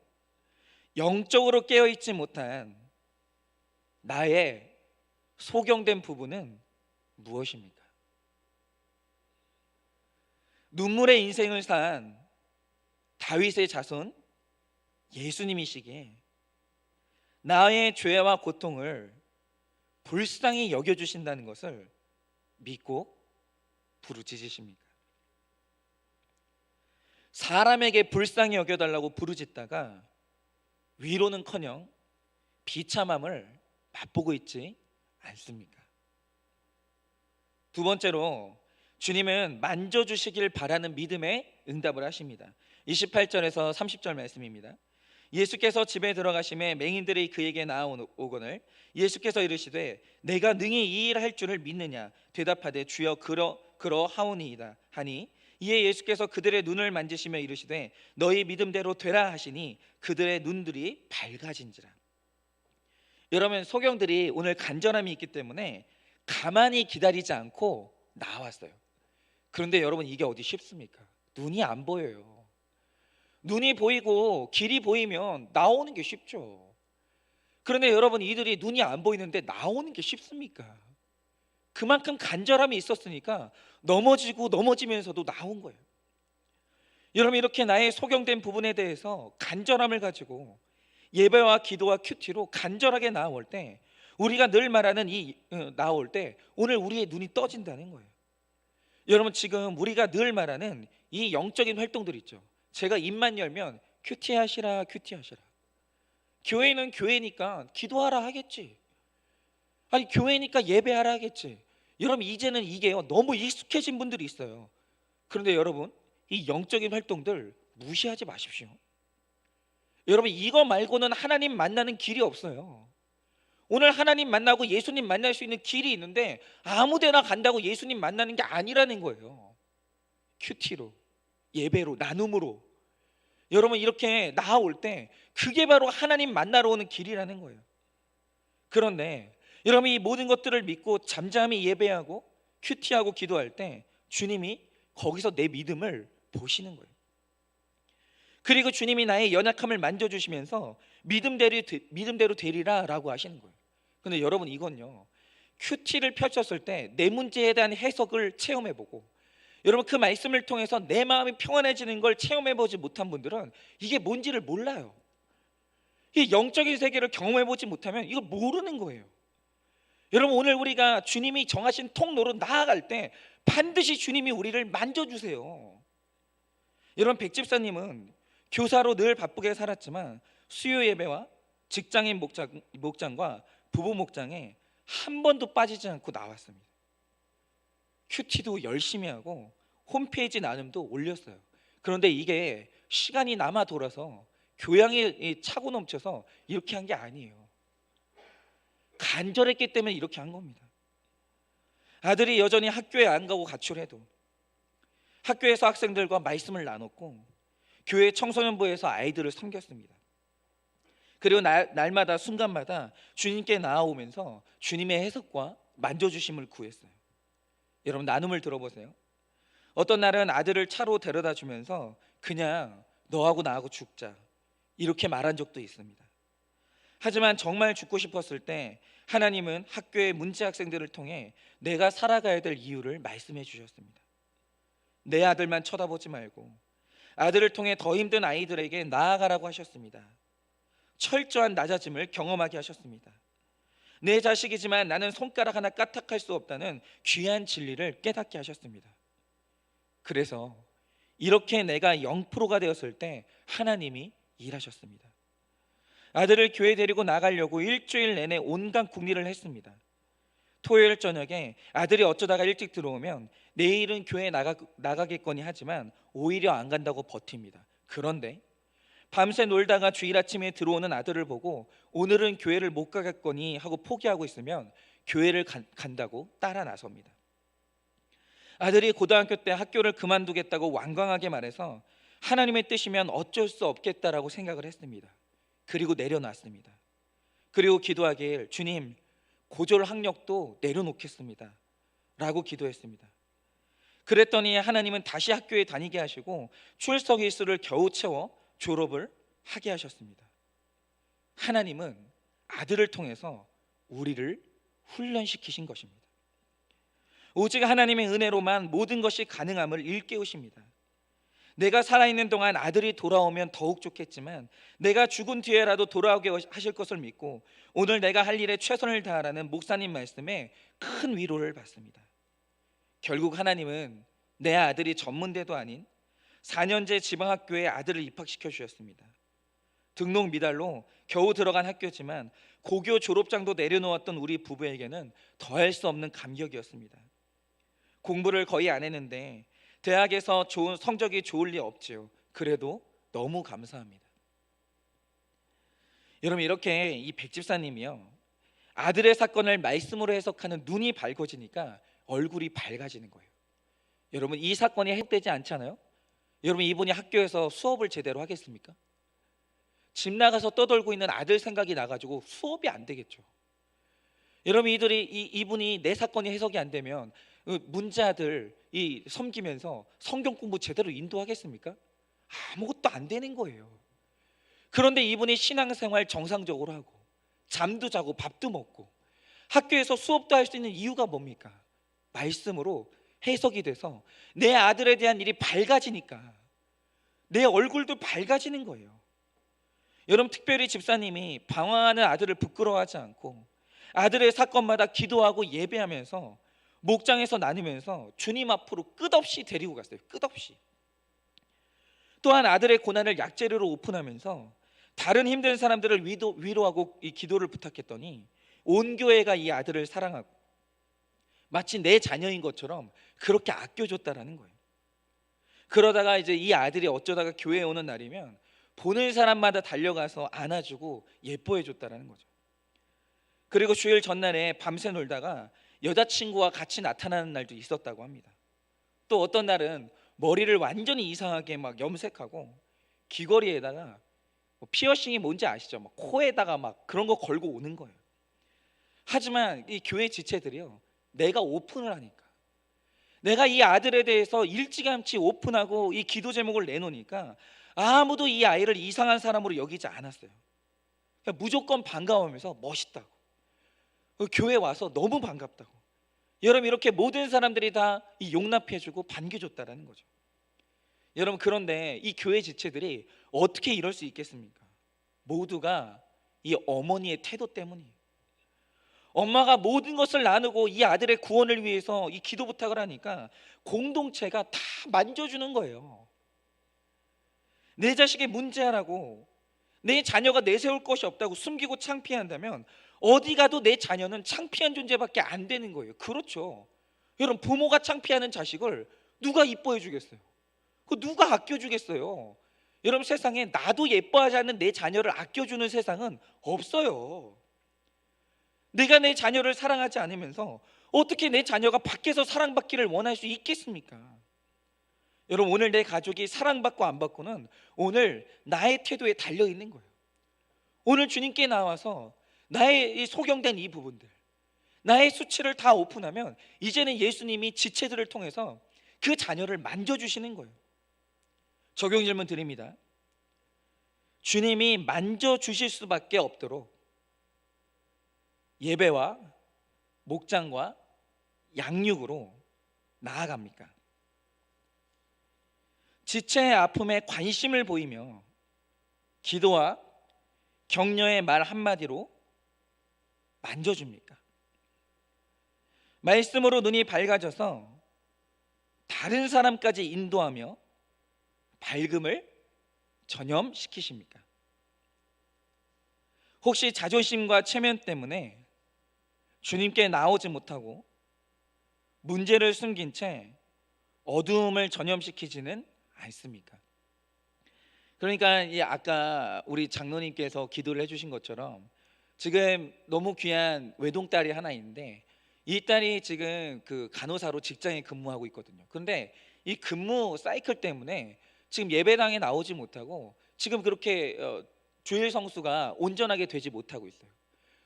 영적으로 깨어있지 못한 나의 소경된 부분은 무엇입니까? 눈물의 인생을 산 다윗의 자손 예수님이시기에 나의 죄와 고통을 불쌍히 여겨주신다는 것을 믿고 부르짖으십니까? 사람에게 불쌍히 여겨달라고 부르짖다가 위로는커녕 비참함을 맛보고 있지 않습니까? 두 번째로 주님은 만져주시길 바라는 믿음의 응답을 하십니다. 28절에서 30절 말씀입니다. 예수께서 집에 들어가심에 맹인들이 그에게 나아오거늘 예수께서 이르시되 내가 능히 이 일 할 줄을 믿느냐 대답하되 주여 그러하오니이다 하니 이에 예수께서 그들의 눈을 만지시며 이르시되 너희 믿음대로 되라 하시니 그들의 눈들이 밝아진지라. 여러분 소경들이 오늘 간절함이 있기 때문에 가만히 기다리지 않고 나왔어요. 그런데 여러분 이게 어디 쉽습니까? 눈이 안 보여요. 눈이 보이고 길이 보이면 나오는 게 쉽죠. 그런데 여러분 이들이 눈이 안 보이는데 나오는 게 쉽습니까? 그만큼 간절함이 있었으니까 넘어지고 넘어지면서도 나온 거예요. 여러분 이렇게 나의 소경된 부분에 대해서 간절함을 가지고 예배와 기도와 큐티로 간절하게 나올 때 우리가 늘 말하는 나올 때 오늘 우리의 눈이 떠진다는 거예요. 여러분 지금 우리가 늘 말하는 이 영적인 활동들 있죠. 제가 입만 열면 큐티하시라 큐티하시라. 교회는 교회니까 기도하라 하겠지. 아니 교회니까 예배하라 하겠지. 여러분 이제는 이게요 너무 익숙해진 분들이 있어요. 그런데 여러분 이 영적인 활동들 무시하지 마십시오. 여러분 이거 말고는 하나님 만나는 길이 없어요. 오늘 하나님 만나고 예수님 만날 수 있는 길이 있는데 아무데나 간다고 예수님 만나는 게 아니라는 거예요. 큐티로 예배로 나눔으로 여러분 이렇게 나아올 때 그게 바로 하나님 만나러 오는 길이라는 거예요. 그런데 여러분 이 모든 것들을 믿고 잠잠히 예배하고 큐티하고 기도할 때 주님이 거기서 내 믿음을 보시는 거예요. 그리고 주님이 나의 연약함을 만져주시면서 믿음대로 되리라라고 하시는 거예요. 근데 여러분, 이건요, 큐티를 펼쳤을 때 내 문제에 대한 해석을 체험해보고, 여러분 그 말씀을 통해서 내 마음이 평안해지는 걸 체험해보지 못한 분들은 이게 뭔지를 몰라요. 이 영적인 세계를 경험해보지 못하면 이걸 모르는 거예요. 여러분, 오늘 우리가 주님이 정하신 통로로 나아갈 때 반드시 주님이 우리를 만져주세요. 여러분, 백집사님은 교사로 늘 바쁘게 살았지만 수요 예배와 직장인 목장과 부부 목장에 한 번도 빠지지 않고 나왔습니다. 큐티도 열심히 하고 홈페이지 나눔도 올렸어요. 그런데 이게 시간이 남아 돌아서 교양이 차고 넘쳐서 이렇게 한 게 아니에요. 간절했기 때문에 이렇게 한 겁니다. 아들이 여전히 학교에 안 가고 가출해도 학교에서 학생들과 말씀을 나눴고, 교회 청소년부에서 아이들을 섬겼습니다. 그리고 날마다 순간마다 주님께 나아오면서 주님의 해석과 만져주심을 구했어요. 여러분, 나눔을 들어보세요. 어떤 날은 아들을 차로 데려다 주면서 그냥 너하고 나하고 죽자, 이렇게 말한 적도 있습니다. 하지만 정말 죽고 싶었을 때 하나님은 학교의 문제 학생들을 통해 내가 살아가야 될 이유를 말씀해 주셨습니다. 내 아들만 쳐다보지 말고 아들을 통해 더 힘든 아이들에게 나아가라고 하셨습니다. 철저한 낮아짐을 경험하게 하셨습니다. 내 자식이지만 나는 손가락 하나 까딱할 수 없다는 귀한 진리를 깨닫게 하셨습니다. 그래서 이렇게 내가 0%가 되었을 때 하나님이 일하셨습니다. 아들을 교회 데리고 나가려고 일주일 내내 온갖 궁리를 했습니다. 토요일 저녁에 아들이 어쩌다가 일찍 들어오면 내일은 교회 나가겠거니 하지만 오히려 안 간다고 버팁니다. 그런데 밤새 놀다가 주일 아침에 들어오는 아들을 보고 오늘은 교회를 못 가겠거니 하고 포기하고 있으면 교회를 간다고 따라 나섭니다. 아들이 고등학교 때 학교를 그만두겠다고 완강하게 말해서 하나님의 뜻이면 어쩔 수 없겠다라고 생각을 했습니다. 그리고 내려놨습니다. 그리고 기도하길, 주님, 고졸 학력도 내려놓겠습니다 라고 기도했습니다. 그랬더니 하나님은 다시 학교에 다니게 하시고 출석 일수를 겨우 채워 졸업을 하게 하셨습니다. 하나님은 아들을 통해서 우리를 훈련시키신 것입니다. 오직 하나님의 은혜로만 모든 것이 가능함을 일깨우십니다. 내가 살아있는 동안 아들이 돌아오면 더욱 좋겠지만 내가 죽은 뒤에라도 돌아오게 하실 것을 믿고 오늘 내가 할 일에 최선을 다하라는 목사님 말씀에 큰 위로를 받습니다. 결국 하나님은 내 아들이 전문대도 아닌 4년제 지방학교에 아들을 입학시켜 주셨습니다. 등록 미달로 겨우 들어간 학교지만 고교 졸업장도 내려놓았던 우리 부부에게는 더할 수 없는 감격이었습니다. 공부를 거의 안 했는데 대학에서 좋은 성적이 좋을 리 없지요. 그래도 너무 감사합니다. 여러분, 이렇게 이 백집사님이요, 아들의 사건을 말씀으로 해석하는 눈이 밝아지니까 얼굴이 밝아지는 거예요. 여러분, 이 사건이 해석되지 않잖아요. 여러분, 이분이 학교에서 수업을 제대로 하겠습니까? 집 나가서 떠돌고 있는 아들 생각이 나가지고 수업이 안 되겠죠. 여러분, 이분이 내 사건이 해석이 안 되면 문자들 섬기면서 성경 공부 제대로 인도하겠습니까? 아무것도 안 되는 거예요. 그런데 이분이 신앙생활 정상적으로 하고 잠도 자고 밥도 먹고 학교에서 수업도 할 수 있는 이유가 뭡니까? 말씀으로 해석이 돼서 내 아들에 대한 일이 밝아지니까 내 얼굴도 밝아지는 거예요. 여러분, 특별히 집사님이 방황하는 아들을 부끄러워하지 않고 아들의 사건마다 기도하고 예배하면서 목장에서 나누면서 주님 앞으로 끝없이 데리고 갔어요. 끝없이. 또한 아들의 고난을 약재료로 오픈하면서 다른 힘든 사람들을 위로하고 이 기도를 부탁했더니 온 교회가 이 아들을 사랑하고 마치 내 자녀인 것처럼 그렇게 아껴줬다라는 거예요. 그러다가 이제 이 아들이 어쩌다가 교회에 오는 날이면 보는 사람마다 달려가서 안아주고 예뻐해줬다라는 거죠. 그리고 주일 전날에 밤새 놀다가 여자친구와 같이 나타나는 날도 있었다고 합니다. 또 어떤 날은 머리를 완전히 이상하게 막 염색하고 귀걸이에다가 피어싱이 뭔지 아시죠? 막 코에다가 막 그런 거 걸고 오는 거예요. 하지만 이 교회 지체들이요, 내가 오픈을 하니까, 내가 이 아들에 대해서 일찌감치 오픈하고 이 기도 제목을 내놓으니까 아무도 이 아이를 이상한 사람으로 여기지 않았어요. 그냥 무조건 반가워하면서 멋있다고, 교회 와서 너무 반갑다고, 여러분 이렇게 모든 사람들이 다 용납해주고 반겨줬다라는 거죠. 여러분, 그런데 이 교회 지체들이 어떻게 이럴 수 있겠습니까? 모두가 이 어머니의 태도 때문이에요. 엄마가 모든 것을 나누고 이 아들의 구원을 위해서 이 기도 부탁을 하니까 공동체가 다 만져주는 거예요. 내 자식의 문제라고, 내 자녀가 내세울 것이 없다고 숨기고 창피한다면 어디 가도 내 자녀는 창피한 존재밖에 안 되는 거예요. 그렇죠. 여러분, 부모가 창피하는 자식을 누가 이뻐해 주겠어요? 그 누가 아껴주겠어요? 여러분, 세상에 나도 예뻐하지 않는 내 자녀를 아껴주는 세상은 없어요. 내가 내 자녀를 사랑하지 않으면서 어떻게 내 자녀가 밖에서 사랑받기를 원할 수 있겠습니까? 여러분, 오늘 내 가족이 사랑받고 안 받고는 오늘 나의 태도에 달려 있는 거예요. 오늘 주님께 나와서 나의 이 소경된 이 부분들, 나의 수치를 다 오픈하면 이제는 예수님이 지체들을 통해서 그 자녀를 만져주시는 거예요. 적용 질문 드립니다. 주님이 만져주실 수밖에 없도록 예배와 목장과 양육으로 나아갑니까? 지체의 아픔에 관심을 보이며 기도와 격려의 말 한마디로 만져줍니까? 말씀으로 눈이 밝아져서 다른 사람까지 인도하며 밝음을 전염시키십니까? 혹시 자존심과 체면 때문에 주님께 나오지 못하고 문제를 숨긴 채 어두움을 전염시키지는 않습니까? 그러니까 아까 우리 장로님께서 기도를 해주신 것처럼 지금 너무 귀한 외동딸이 하나 있는데 이 딸이 지금 그 간호사로 직장에 근무하고 있거든요. 그런데 이 근무 사이클 때문에 지금 예배당에 나오지 못하고 지금 그렇게 주일 성수가 온전하게 되지 못하고 있어요.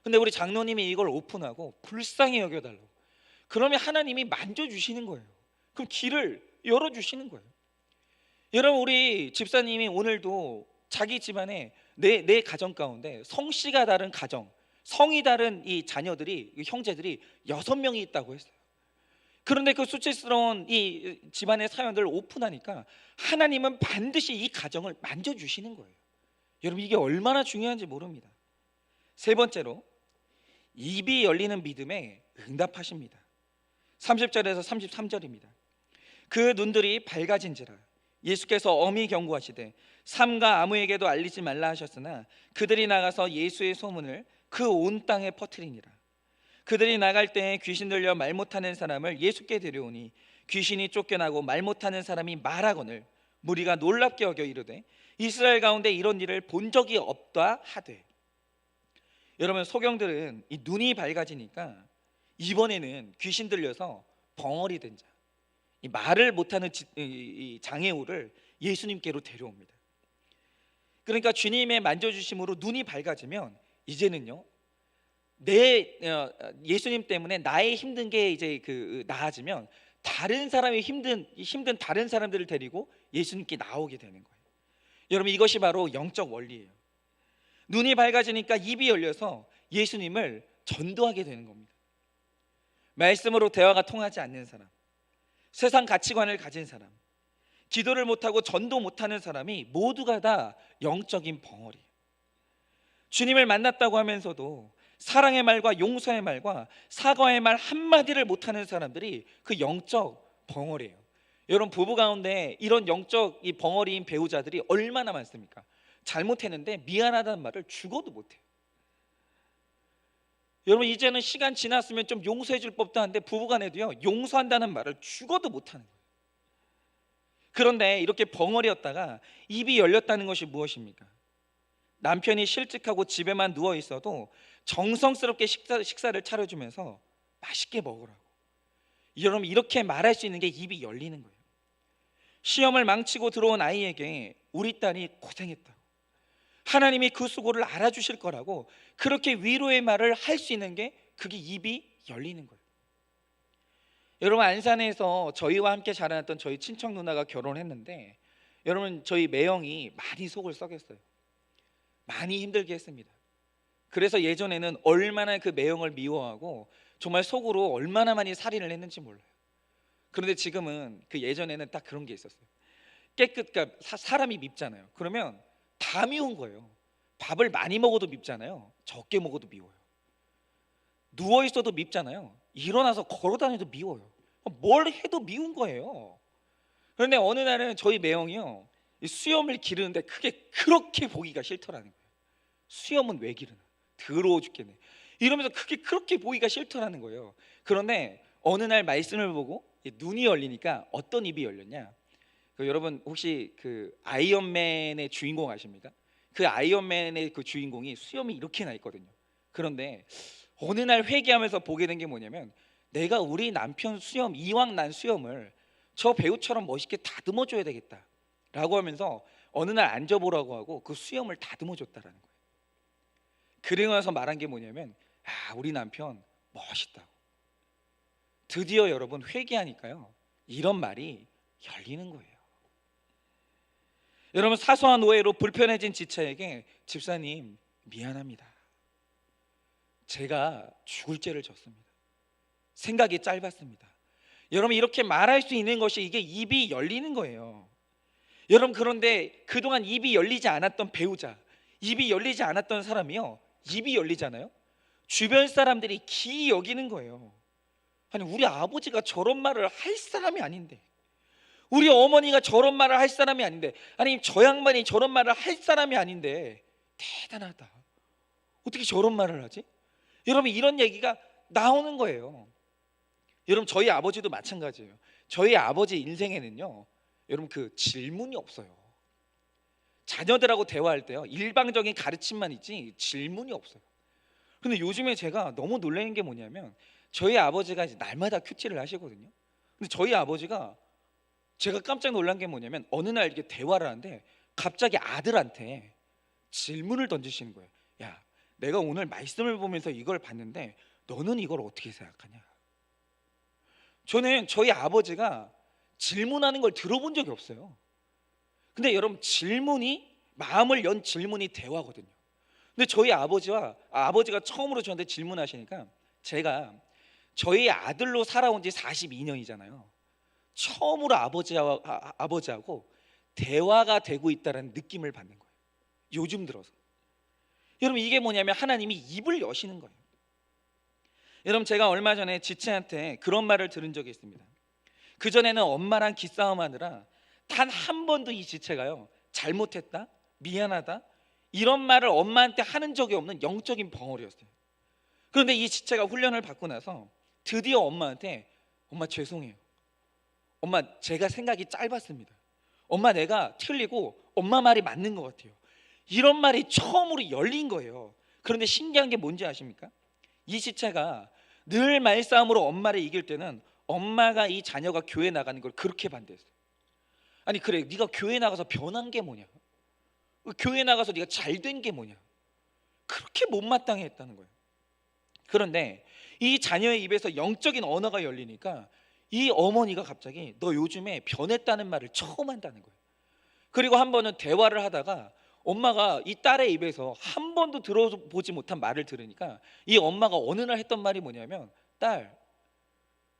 근데 우리 장로님이 이걸 오픈하고 불쌍히 여겨달라고, 그러면 하나님이 만져주시는 거예요. 그럼 길을 열어주시는 거예요. 여러분, 우리 집사님이 오늘도 자기 집안에 내 가정 가운데 성씨가 다른 가정, 성이 다른 이 자녀들이, 이 형제들이 6명이 있다고 했어요. 그런데 그 수치스러운 이 집안의 사연들을 오픈하니까 하나님은 반드시 이 가정을 만져주시는 거예요. 여러분, 이게 얼마나 중요한지 모릅니다. 세 번째로, 입이 열리는 믿음에 응답하십니다. 30절에서 33절입니다. 그 눈들이 밝아진지라 예수께서 엄히 경고하시되 삼가 아무에게도 알리지 말라 하셨으나 그들이 나가서 예수의 소문을 그 온 땅에 퍼뜨리니라. 그들이 나갈 때에 귀신 들려 말 못하는 사람을 예수께 데려오니 귀신이 쫓겨나고 말 못하는 사람이 말하거늘 무리가 놀랍게 여겨 이르되 이스라엘 가운데 이런 일을 본 적이 없다 하되. 여러분, 소경들은 이 눈이 밝아지니까 이번에는 귀신 들려서 벙어리 된 자, 이 말을 못하는 이 장애우를 예수님께로 데려옵니다. 그러니까 주님의 만져주심으로 눈이 밝아지면 이제는요, 예수님 때문에 나의 힘든 게 이제 나아지면 다른 사람이 힘든 다른 사람들을 데리고 예수님께 나오게 되는 거예요. 여러분, 이것이 바로 영적 원리예요. 눈이 밝아지니까 입이 열려서 예수님을 전도하게 되는 겁니다. 말씀으로 대화가 통하지 않는 사람, 세상 가치관을 가진 사람, 기도를 못하고 전도 못하는 사람이 모두가 다 영적인 벙어리예요. 주님을 만났다고 하면서도 사랑의 말과 용서의 말과 사과의 말 한마디를 못하는 사람들이 그 영적 벙어리예요. 여러분, 부부 가운데 이런 영적 이 벙어리인 배우자들이 얼마나 많습니까? 잘못했는데 미안하다는 말을 죽어도 못해요. 여러분, 이제는 시간 지났으면 좀 용서해 줄 법도 한데 부부간에도요, 용서한다는 말을 죽어도 못하는 거예요. 그런데 이렇게 벙어리였다가 입이 열렸다는 것이 무엇입니까? 남편이 실직하고 집에만 누워 있어도 정성스럽게 식사를 차려주면서 맛있게 먹으라고. 여러분, 이렇게 말할 수 있는 게 입이 열리는 거예요. 시험을 망치고 들어온 아이에게 우리 딸이 고생했다고, 하나님이 그 수고를 알아주실 거라고 그렇게 위로의 말을 할 수 있는 게 그게 입이 열리는 거예요. 여러분, 안산에서 저희와 함께 자라났던 저희 친척 누나가 결혼했는데, 여러분, 저희 매형이 많이 속을 썩였어요. 많이 힘들게 했습니다. 그래서 예전에는 얼마나 그 매형을 미워하고 정말 속으로 얼마나 많이 살인을 했는지 몰라요. 그런데 지금은 그 예전에는 딱 그런 게 있었어요. 그러니까 사람이 밉잖아요. 그러면 다 미운 거예요. 밥을 많이 먹어도 밉잖아요. 적게 먹어도 미워요. 누워 있어도 밉잖아요. 일어나서 걸어 다녀도 미워요. 뭘 해도 미운 거예요. 그런데 어느 날은 저희 매형이요, 이 수염을 기르는데 그게 그렇게 보기가 싫더라는 거예요. 수염은 왜 기르나? 더러워 죽겠네. 이러면서 그게 그렇게 보기가 싫더라는 거예요. 그런데 어느 날 말씀을 보고 눈이 열리니까 어떤 입이 열렸냐? 여러분 혹시 그 아이언맨의 주인공 아십니까? 그 아이언맨의 그 주인공이 수염이 이렇게 나 있거든요. 그런데 어느 날 회개하면서 보게 된 게 뭐냐면, 내가 우리 남편 수염, 이왕 난 수염을 저 배우처럼 멋있게 다듬어 줘야 되겠다라고 하면서 어느 날 앉아보라고 하고 그 수염을 다듬어 줬다라는 거예요. 그러고 나서 말한 게 뭐냐면, 우리 남편 멋있다고. 드디어 여러분 회개하니까요, 이런 말이 열리는 거예요. 여러분, 사소한 오해로 불편해진 지체에게 집사님 미안합니다. 제가 죽을 죄를 졌습니다. 생각이 짧았습니다. 여러분, 이렇게 말할 수 있는 것이 이게 입이 열리는 거예요. 여러분, 그런데 그동안 입이 열리지 않았던 배우자, 입이 열리지 않았던 사람이요, 입이 열리잖아요. 주변 사람들이 기이 여기는 거예요. 아니, 우리 아버지가 저런 말을 할 사람이 아닌데, 우리 어머니가 저런 말을 할 사람이 아닌데, 아니 저 양반이 저런 말을 할 사람이 아닌데 대단하다. 어떻게 저런 말을 하지? 여러분, 이런 얘기가 나오는 거예요. 여러분, 저희 아버지도 마찬가지예요. 저희 아버지 인생에는요, 여러분 그 질문이 없어요. 자녀들하고 대화할 때요, 일방적인 가르침만 있지 질문이 없어요. 근데 요즘에 제가 너무 놀라는 게 뭐냐면, 저희 아버지가 이제 날마다 큐티를 하시거든요. 근데 저희 아버지가, 제가 깜짝 놀란 게 뭐냐면, 어느 날 이렇게 대화를 하는데 갑자기 아들한테 질문을 던지시는 거예요. 야, 내가 오늘 말씀을 보면서 이걸 봤는데 너는 이걸 어떻게 생각하냐? 저는 저희 아버지가 질문하는 걸 들어본 적이 없어요. 근데 여러분, 질문이, 마음을 연 질문이 대화거든요. 근데 저희 아버지가 처음으로 저한테 질문하시니까, 제가 저희 아들로 살아온 지 42년이잖아요. 처음으로 아버지하고 대화가 되고 있다는 느낌을 받는 거예요. 요즘 들어서. 여러분, 이게 뭐냐면 하나님이 입을 여시는 거예요. 여러분, 제가 얼마 전에 지체한테 그런 말을 들은 적이 있습니다. 그전에는 엄마랑 기싸움하느라 단 한 번도 이 지체가요, 잘못했다, 미안하다 이런 말을 엄마한테 하는 적이 없는 영적인 벙어리였어요. 그런데 이 지체가 훈련을 받고 나서 드디어 엄마한테, 엄마 죄송해요, 엄마 제가 생각이 짧았습니다, 엄마 내가 틀리고 엄마 말이 맞는 것 같아요, 이런 말이 처음으로 열린 거예요. 그런데 신기한 게 뭔지 아십니까? 이 지체가 늘 말싸움으로 엄마를 이길 때는 엄마가 이 자녀가 교회 나가는 걸 그렇게 반대했어요. 아니 그래, 네가 교회 나가서 변한 게 뭐냐, 교회 나가서 네가 잘된 게 뭐냐, 그렇게 못마땅해 했다는 거예요. 그런데 이 자녀의 입에서 영적인 언어가 열리니까 이 어머니가 갑자기 너 요즘에 변했다는 말을 처음 한다는 거예요. 그리고 한 번은 대화를 하다가 엄마가 이 딸의 입에서 한 번도 들어보지 못한 말을 들으니까 이 엄마가 어느 날 했던 말이 뭐냐면, 딸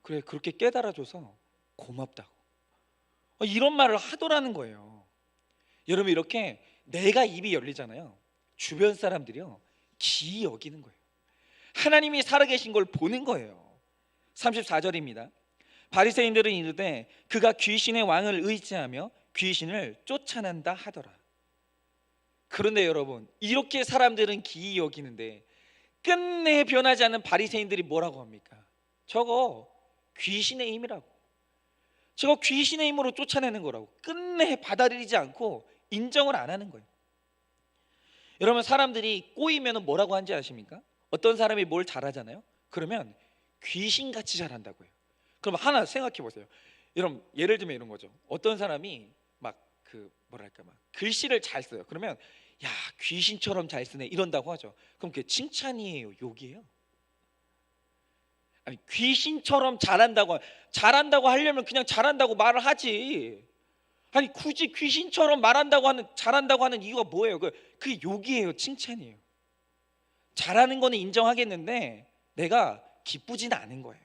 그래, 그렇게 깨달아줘서 고맙다고, 이런 말을 하더라는 거예요. 여러분, 이렇게 내가 입이 열리잖아요, 주변 사람들이요 기이 여기는 거예요. 하나님이 살아계신 걸 보는 거예요. 34절입니다. 바리새인들은 이르되 그가 귀신의 왕을 의지하며 귀신을 쫓아낸다 하더라. 그런데 여러분, 이렇게 사람들은 기이 여기는데 끝내 변하지 않는 바리새인들이 뭐라고 합니까? 저거 귀신의 힘이라고, 저거 귀신의 힘으로 쫓아내는 거라고 끝내 받아들이지 않고 인정을 안 하는 거예요. 여러분, 사람들이 꼬이면 뭐라고 하는지 아십니까? 어떤 사람이 뭘 잘하잖아요, 그러면 귀신같이 잘한다고 해요. 그럼 하나 생각해 보세요. 여러분, 예를 들면 이런 거죠. 어떤 사람이 막 글씨를 잘 써요. 그러면 야, 귀신처럼 잘 쓰네 이런다고 하죠. 그럼 그게 칭찬이에요, 욕이에요? 아니, 귀신처럼 잘한다고 하려면 그냥 잘한다고 말을 하지. 아니 굳이 귀신처럼 잘한다고 하는 이유가 뭐예요? 그게 욕이에요, 칭찬이에요. 잘하는 거는 인정하겠는데 내가 기쁘진 않은 거예요.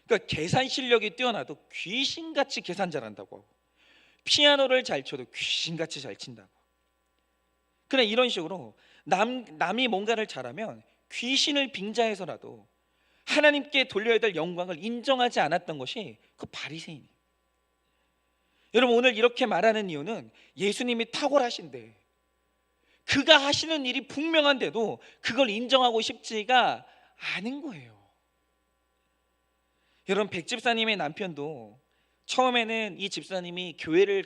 그러니까 계산 실력이 뛰어나도 귀신같이 계산 잘한다고 하고, 피아노를 잘 쳐도 귀신같이 잘 친다고. 그냥 이런 식으로 남이 뭔가를 잘하면 귀신을 빙자해서라도 하나님께 돌려야 될 영광을 인정하지 않았던 것이 그 바리새인이에요. 여러분, 오늘 이렇게 말하는 이유는 예수님이 탁월하신데 그가 하시는 일이 분명한데도 그걸 인정하고 싶지가 않은 거예요. 여러분, 백 집사님의 남편도 처음에는 이 집사님이 교회를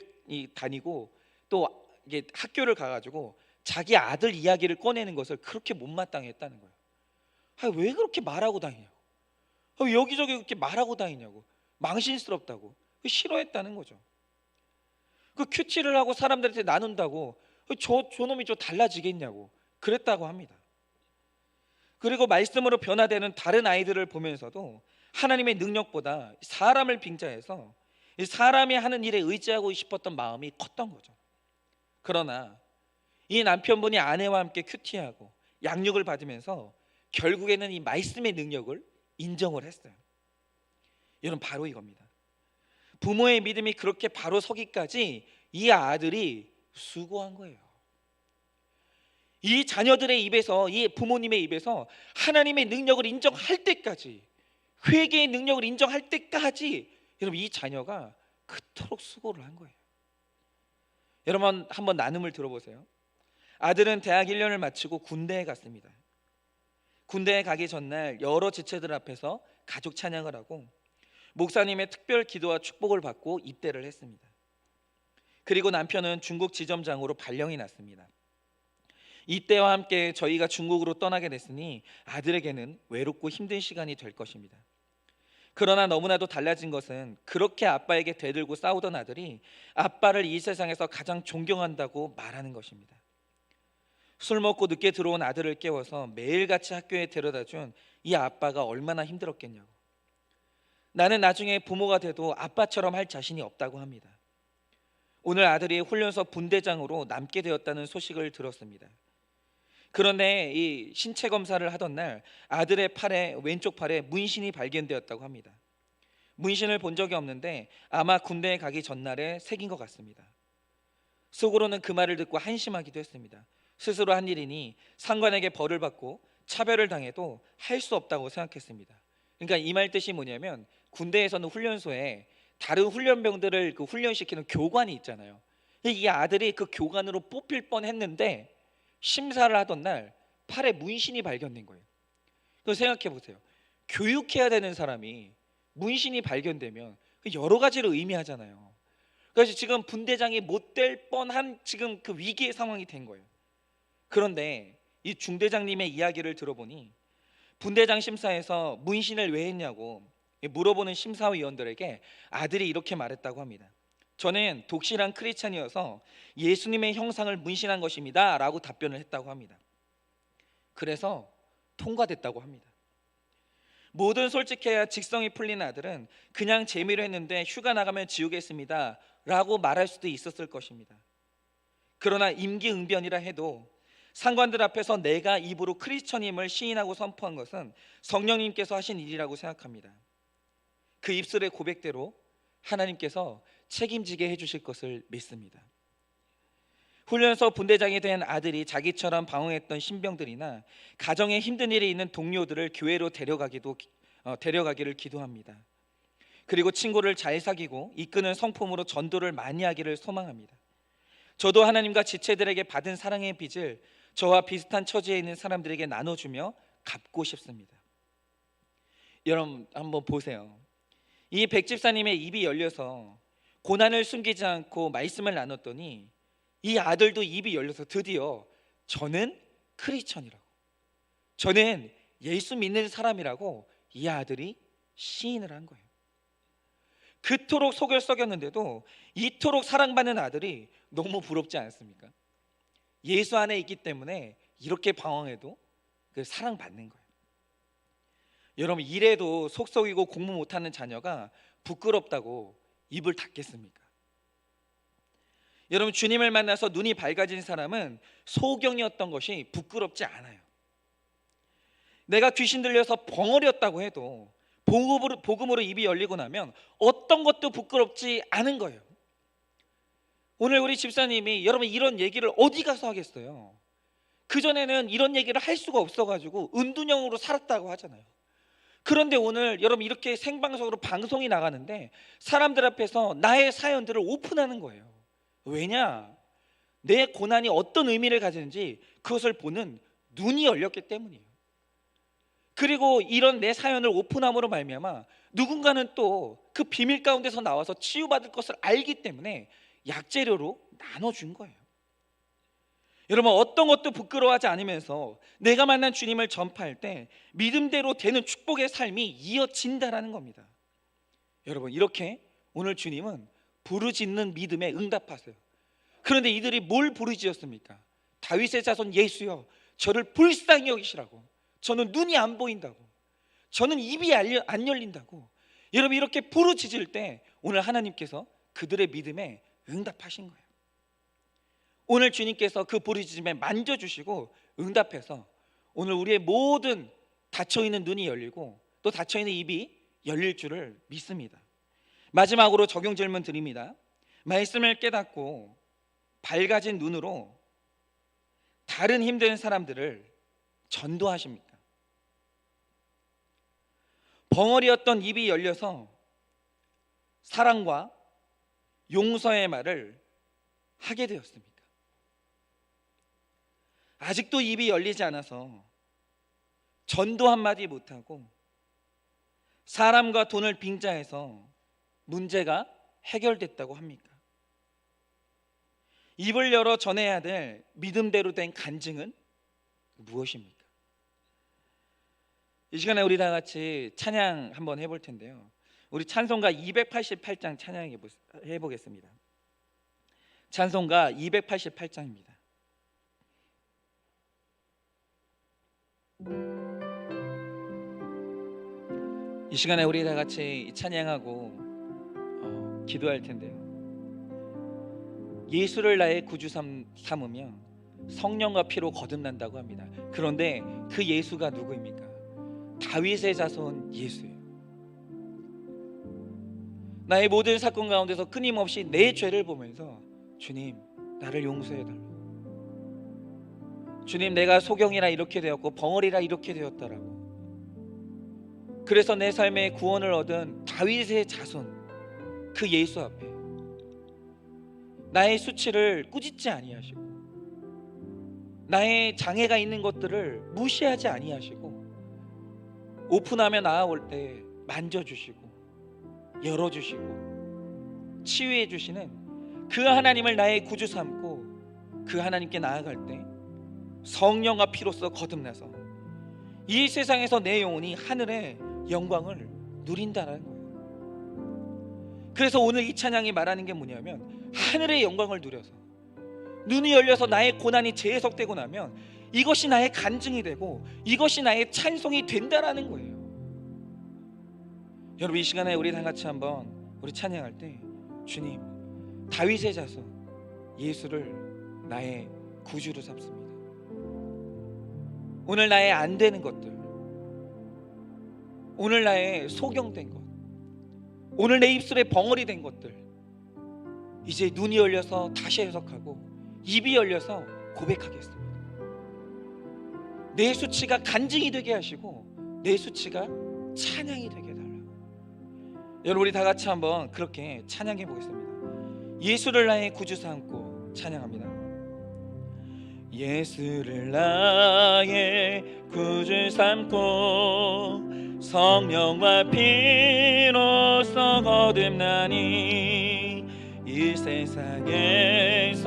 다니고 또 이게 학교를 가가지고 자기 아들 이야기를 꺼내는 것을 그렇게 못마땅했다는 거예요. 왜 그렇게 말하고 다니냐고, 여기저기 그렇게 말하고 다니냐고, 망신스럽다고 싫어했다는 거죠. 그 큐티를 하고 사람들한테 나눈다고 저놈이 저 달라지겠냐고 그랬다고 합니다. 그리고 말씀으로 변화되는 다른 아이들을 보면서도 하나님의 능력보다 사람을 빙자해서 사람이 하는 일에 의지하고 싶었던 마음이 컸던 거죠. 그러나 이 남편분이 아내와 함께 큐티하고 양육을 받으면서 결국에는 이 말씀의 능력을 인정을 했어요. 여러분, 바로 이겁니다. 부모의 믿음이 그렇게 바로 서기까지 이 아들이 수고한 거예요. 이 자녀들의 입에서, 이 부모님의 입에서 하나님의 능력을 인정할 때까지, 회개의 능력을 인정할 때까지 여러분, 이 자녀가 그토록 수고를 한 거예요. 여러분, 한번 나눔을 들어보세요. 아들은 대학 1년을 마치고 군대에 갔습니다. 군대에 가기 전날 여러 지체들 앞에서 가족 찬양을 하고 목사님의 특별 기도와 축복을 받고 입대를 했습니다. 그리고 남편은 중국 지점장으로 발령이 났습니다. 이때와 함께 저희가 중국으로 떠나게 됐으니 아들에게는 외롭고 힘든 시간이 될 것입니다. 그러나 너무나도 달라진 것은 그렇게 아빠에게 대들고 싸우던 아들이 아빠를 이 세상에서 가장 존경한다고 말하는 것입니다. 술 먹고 늦게 들어온 아들을 깨워서 매일같이 학교에 데려다준 이 아빠가 얼마나 힘들었겠냐고. 나는 나중에 부모가 돼도 아빠처럼 할 자신이 없다고 합니다. 오늘 아들이 훈련소 분대장으로 남게 되었다는 소식을 들었습니다. 그런데 이 신체 검사를 하던 날 아들의 왼쪽 팔에 문신이 발견되었다고 합니다. 문신을 본 적이 없는데 아마 군대에 가기 전날에 새긴 것 같습니다. 속으로는 그 말을 듣고 한심하기도 했습니다. 스스로 한 일이니 상관에게 벌을 받고 차별을 당해도 할 수 없다고 생각했습니다. 그러니까 이 말 뜻이 뭐냐면, 군대에서는 훈련소에 다른 훈련병들을 훈련시키는 교관이 있잖아요. 이 아들이 그 교관으로 뽑힐 뻔했는데 심사를 하던 날 팔에 문신이 발견된 거예요. 그래서 생각해 보세요. 교육해야 되는 사람이 문신이 발견되면 여러 가지를 의미하잖아요. 그래서 지금 분대장이 못 될 뻔한 지금 그 위기의 상황이 된 거예요. 그런데 이 중대장님의 이야기를 들어보니 분대장 심사에서 문신을 왜 했냐고 물어보는 심사위원들에게 아들이 이렇게 말했다고 합니다. 저는 독실한 크리스찬이어서 예수님의 형상을 문신한 것입니다 라고 답변을 했다고 합니다. 그래서 통과됐다고 합니다. 모든 솔직해야 직성이 풀린 아들은 그냥 재미로 했는데 휴가 나가면 지우겠습니다 라고 말할 수도 있었을 것입니다. 그러나 임기응변이라 해도 상관들 앞에서 내가 입으로 크리스천임을 시인하고 선포한 것은 성령님께서 하신 일이라고 생각합니다. 그 입술의 고백대로 하나님께서 책임지게 해주실 것을 믿습니다. 훈련소 분대장이 된 아들이 자기처럼 방황했던 신병들이나 가정에 힘든 일이 있는 동료들을 교회로 데려가기를 기도합니다. 그리고 친구를 잘 사귀고 이끄는 성품으로 전도를 많이 하기를 소망합니다. 저도 하나님과 지체들에게 받은 사랑의 빚을 저와 비슷한 처지에 있는 사람들에게 나눠주며 갚고 싶습니다. 여러분 한번 보세요. 이 백집사님의 입이 열려서 고난을 숨기지 않고 말씀을 나눴더니 이 아들도 입이 열려서 드디어 저는 크리스천이라고, 저는 예수 믿는 사람이라고 이 아들이 시인을 한 거예요. 그토록 속을 썩였는데도 이토록 사랑받는 아들이 너무 부럽지 않습니까? 예수 안에 있기 때문에 이렇게 방황해도 그 사랑받는 거예요. 여러분, 이래도 속썩이고 공부 못하는 자녀가 부끄럽다고 입을 닫겠습니까? 여러분, 주님을 만나서 눈이 밝아진 사람은 소경이었던 것이 부끄럽지 않아요. 내가 귀신 들려서 벙어리였다고 해도 복음으로 입이 열리고 나면 어떤 것도 부끄럽지 않은 거예요. 오늘 우리 집사님이 여러분 이런 얘기를 어디 가서 하겠어요? 그전에는 이런 얘기를 할 수가 없어가지고 은둔형으로 살았다고 하잖아요. 그런데 오늘 여러분 이렇게 생방송으로 방송이 나가는데 사람들 앞에서 나의 사연들을 오픈하는 거예요. 왜냐? 내 고난이 어떤 의미를 가지는지 그것을 보는 눈이 열렸기 때문이에요. 그리고 이런 내 사연을 오픈함으로 말미암아 누군가는 또 그 비밀 가운데서 나와서 치유받을 것을 알기 때문에 약재료로 나눠준 거예요. 여러분, 어떤 것도 부끄러워하지 않으면서 내가 만난 주님을 전파할 때 믿음대로 되는 축복의 삶이 이어진다라는 겁니다. 여러분, 이렇게 오늘 주님은 부르짖는 믿음에 응답하세요. 그런데 이들이 뭘 부르짖었습니까? 다윗의 자손 예수여, 저를 불쌍히 여기시라고. 저는 눈이 안 보인다고. 저는 입이 안 열린다고. 여러분, 이렇게 부르짖을 때 오늘 하나님께서 그들의 믿음에 응답하신 거예요. 오늘 주님께서 그 부르짖음에 만져주시고 응답해서 오늘 우리의 모든 닫혀있는 눈이 열리고 또 닫혀있는 입이 열릴 줄을 믿습니다. 마지막으로 적용 질문 드립니다. 말씀을 깨닫고 밝아진 눈으로 다른 힘든 사람들을 전도하십니까? 벙어리였던 입이 열려서 사랑과 용서의 말을 하게 되었습니까? 아직도 입이 열리지 않아서 전도 한마디 못하고 사람과 돈을 빙자해서 문제가 해결됐다고 합니까? 입을 열어 전해야 될 믿음대로 된 간증은 무엇입니까? 이 시간에 우리 다 같이 찬양 한번 해볼 텐데요. 우리 찬송가 288장 찬양해 보겠습니다. 찬송가 288장입니다. 이 시간에 우리 다 같이 찬양하고 기도할 텐데요. 예수를 나의 구주 삼으며 성령과 피로 거듭난다고 합니다. 그런데 그 예수가 누구입니까? 다윗의 자손 예수예요. 나의 모든 사건 가운데서 끊임없이 내 죄를 보면서 주님, 나를 용서해달라고. 주님, 내가 소경이라 이렇게 되었고 벙어리라 이렇게 되었다라고. 그래서 내 삶에 구원을 얻은 다윗의 자손 그 예수 앞에 나의 수치를 꾸짖지 아니하시고 나의 장애가 있는 것들을 무시하지 아니하시고 오픈하며 나아올 때 만져주시고 열어주시고 치유해 주시는 그 하나님을 나의 구주 삼고 그 하나님께 나아갈 때 성령과 피로써 거듭나서 이 세상에서 내 영혼이 하늘의 영광을 누린다는 거예요. 그래서 오늘 이 찬양이 말하는 게 뭐냐면 하늘의 영광을 누려서 눈이 열려서 나의 고난이 재해석되고 나면 이것이 나의 간증이 되고 이것이 나의 찬송이 된다라는 거예요. 여러분, 이 시간에 우리 다 같이 한번 우리 찬양할 때 주님, 다윗의 자손 예수를 나의 구주로 삼습니다. 오늘 나의 안 되는 것들, 오늘 나의 소경된 것, 오늘 내 입술에 벙어리 된 것들 이제 눈이 열려서 다시 해석하고 입이 열려서 고백하겠습니다. 내 수치가 간증이 되게 하시고 내 수치가 찬양이 되게 해달라고. 여러분, 우리 다 같이 한번 그렇게 찬양해 보겠습니다. 예수를 나의 구주 삼고 찬양합니다. 예수를 나의 구주 삼고 성령과 피로써 거듭나니 이 세상에서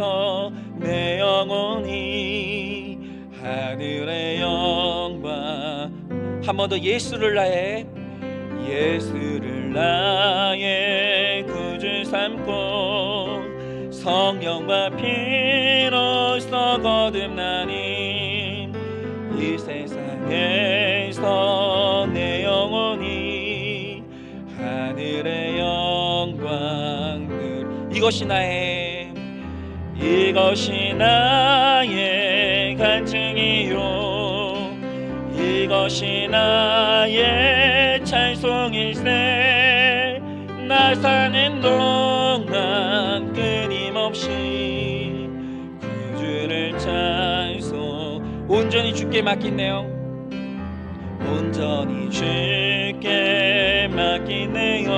내 영혼이 하늘의 영광. 한 번 더 예수를 나의 구주 삼고 성령과 피로써 거듭나니 이 세상에서 내 영혼이 이것이 나의 간증이요 이것이 나의 찬송일세 나 사는 동안 끊임없이 구주를 찬송 온전히 주께 맡기네요 온전히 주께 맡기네요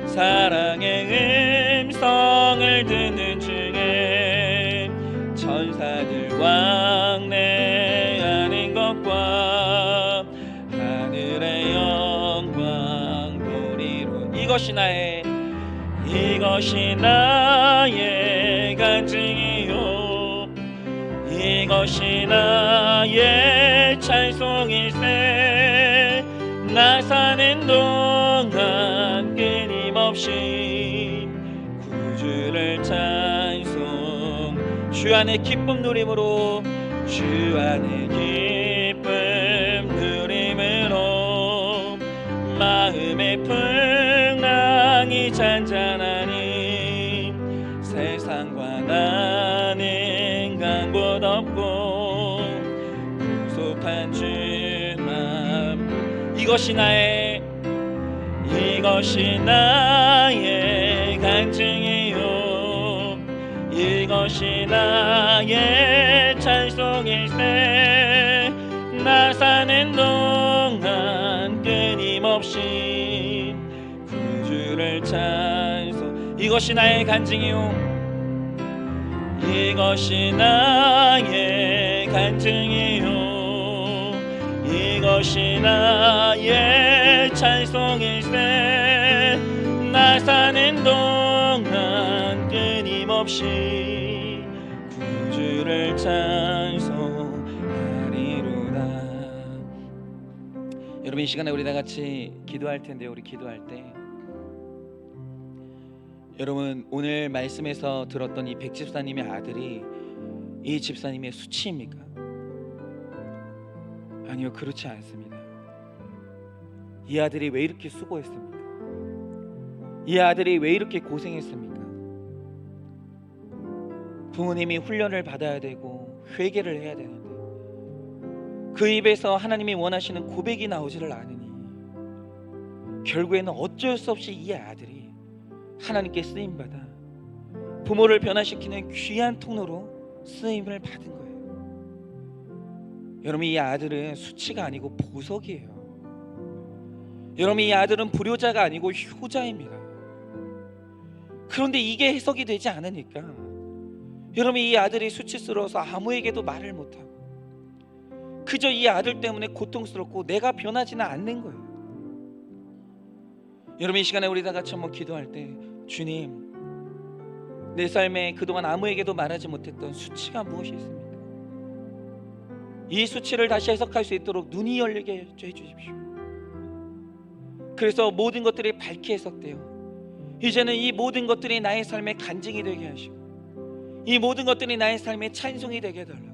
사랑의 음성을 듣는 중에 천사들 왕래하는 것과 하늘의 영광 보리로 이것이 나의 간증이요 이것이 나의 찬송일세 나 사는 동안 끊임없이 구주를 찬송 주 안에 기쁨 누림으로 주 안에 기쁨 누림으로 마음의 풍랑이 잔잔하니 세상과 나는 간 곳 없고 구속한 주만 이것이 나의 간증이요 이것이 나의 찬송일세 나 사는 동안 끊임없이 구주를 찬송 이것이 나의 간증이요 이것이 나의 간증이요 이것이 나의 찬송일세 나 사는 동안 끊임없이 구주를 찬송하리로다. 여러분 이 시간에 우리 다 같이 기도할 텐데 우리 기도할 때 여러분 오늘 말씀에서 들었던 이 백집사님의 아들이 이 집사님의 수치입니까? 아니요, 그렇지 않습니다. 이 아들이 왜 이렇게 수고했습니까? 이 아들이 왜 이렇게 고생했습니까? 부모님이 훈련을 받아야 되고 회개를 해야 되는데 그 입에서 하나님이 원하시는 고백이 나오지를 않으니 결국에는 어쩔 수 없이 이 아들이 하나님께 쓰임받아 부모를 변화시키는 귀한 통로로 쓰임을 받은 거예요. 여러분 이 아들은 수치가 아니고 보석이에요. 여러분 이 아들은 불효자가 아니고 효자입니다. 그런데 이게 해석이 되지 않으니까 여러분 이 아들이 수치스러워서 아무에게도 말을 못하고 그저 이 아들 때문에 고통스럽고 내가 변하지는 않는 거예요. 여러분 이 시간에 우리 다 같이 한번 기도할 때 주님 내 삶에 그동안 아무에게도 말하지 못했던 수치가 무엇이 있습니까? 이 수치를 다시 해석할 수 있도록 눈이 열리게 해주십시오. 그래서 모든 것들이 밝게 해석되어 이제는 이 모든 것들이 나의 삶의 간증이 되게 하시고 이 모든 것들이 나의 삶의 찬송이 되게 해달라고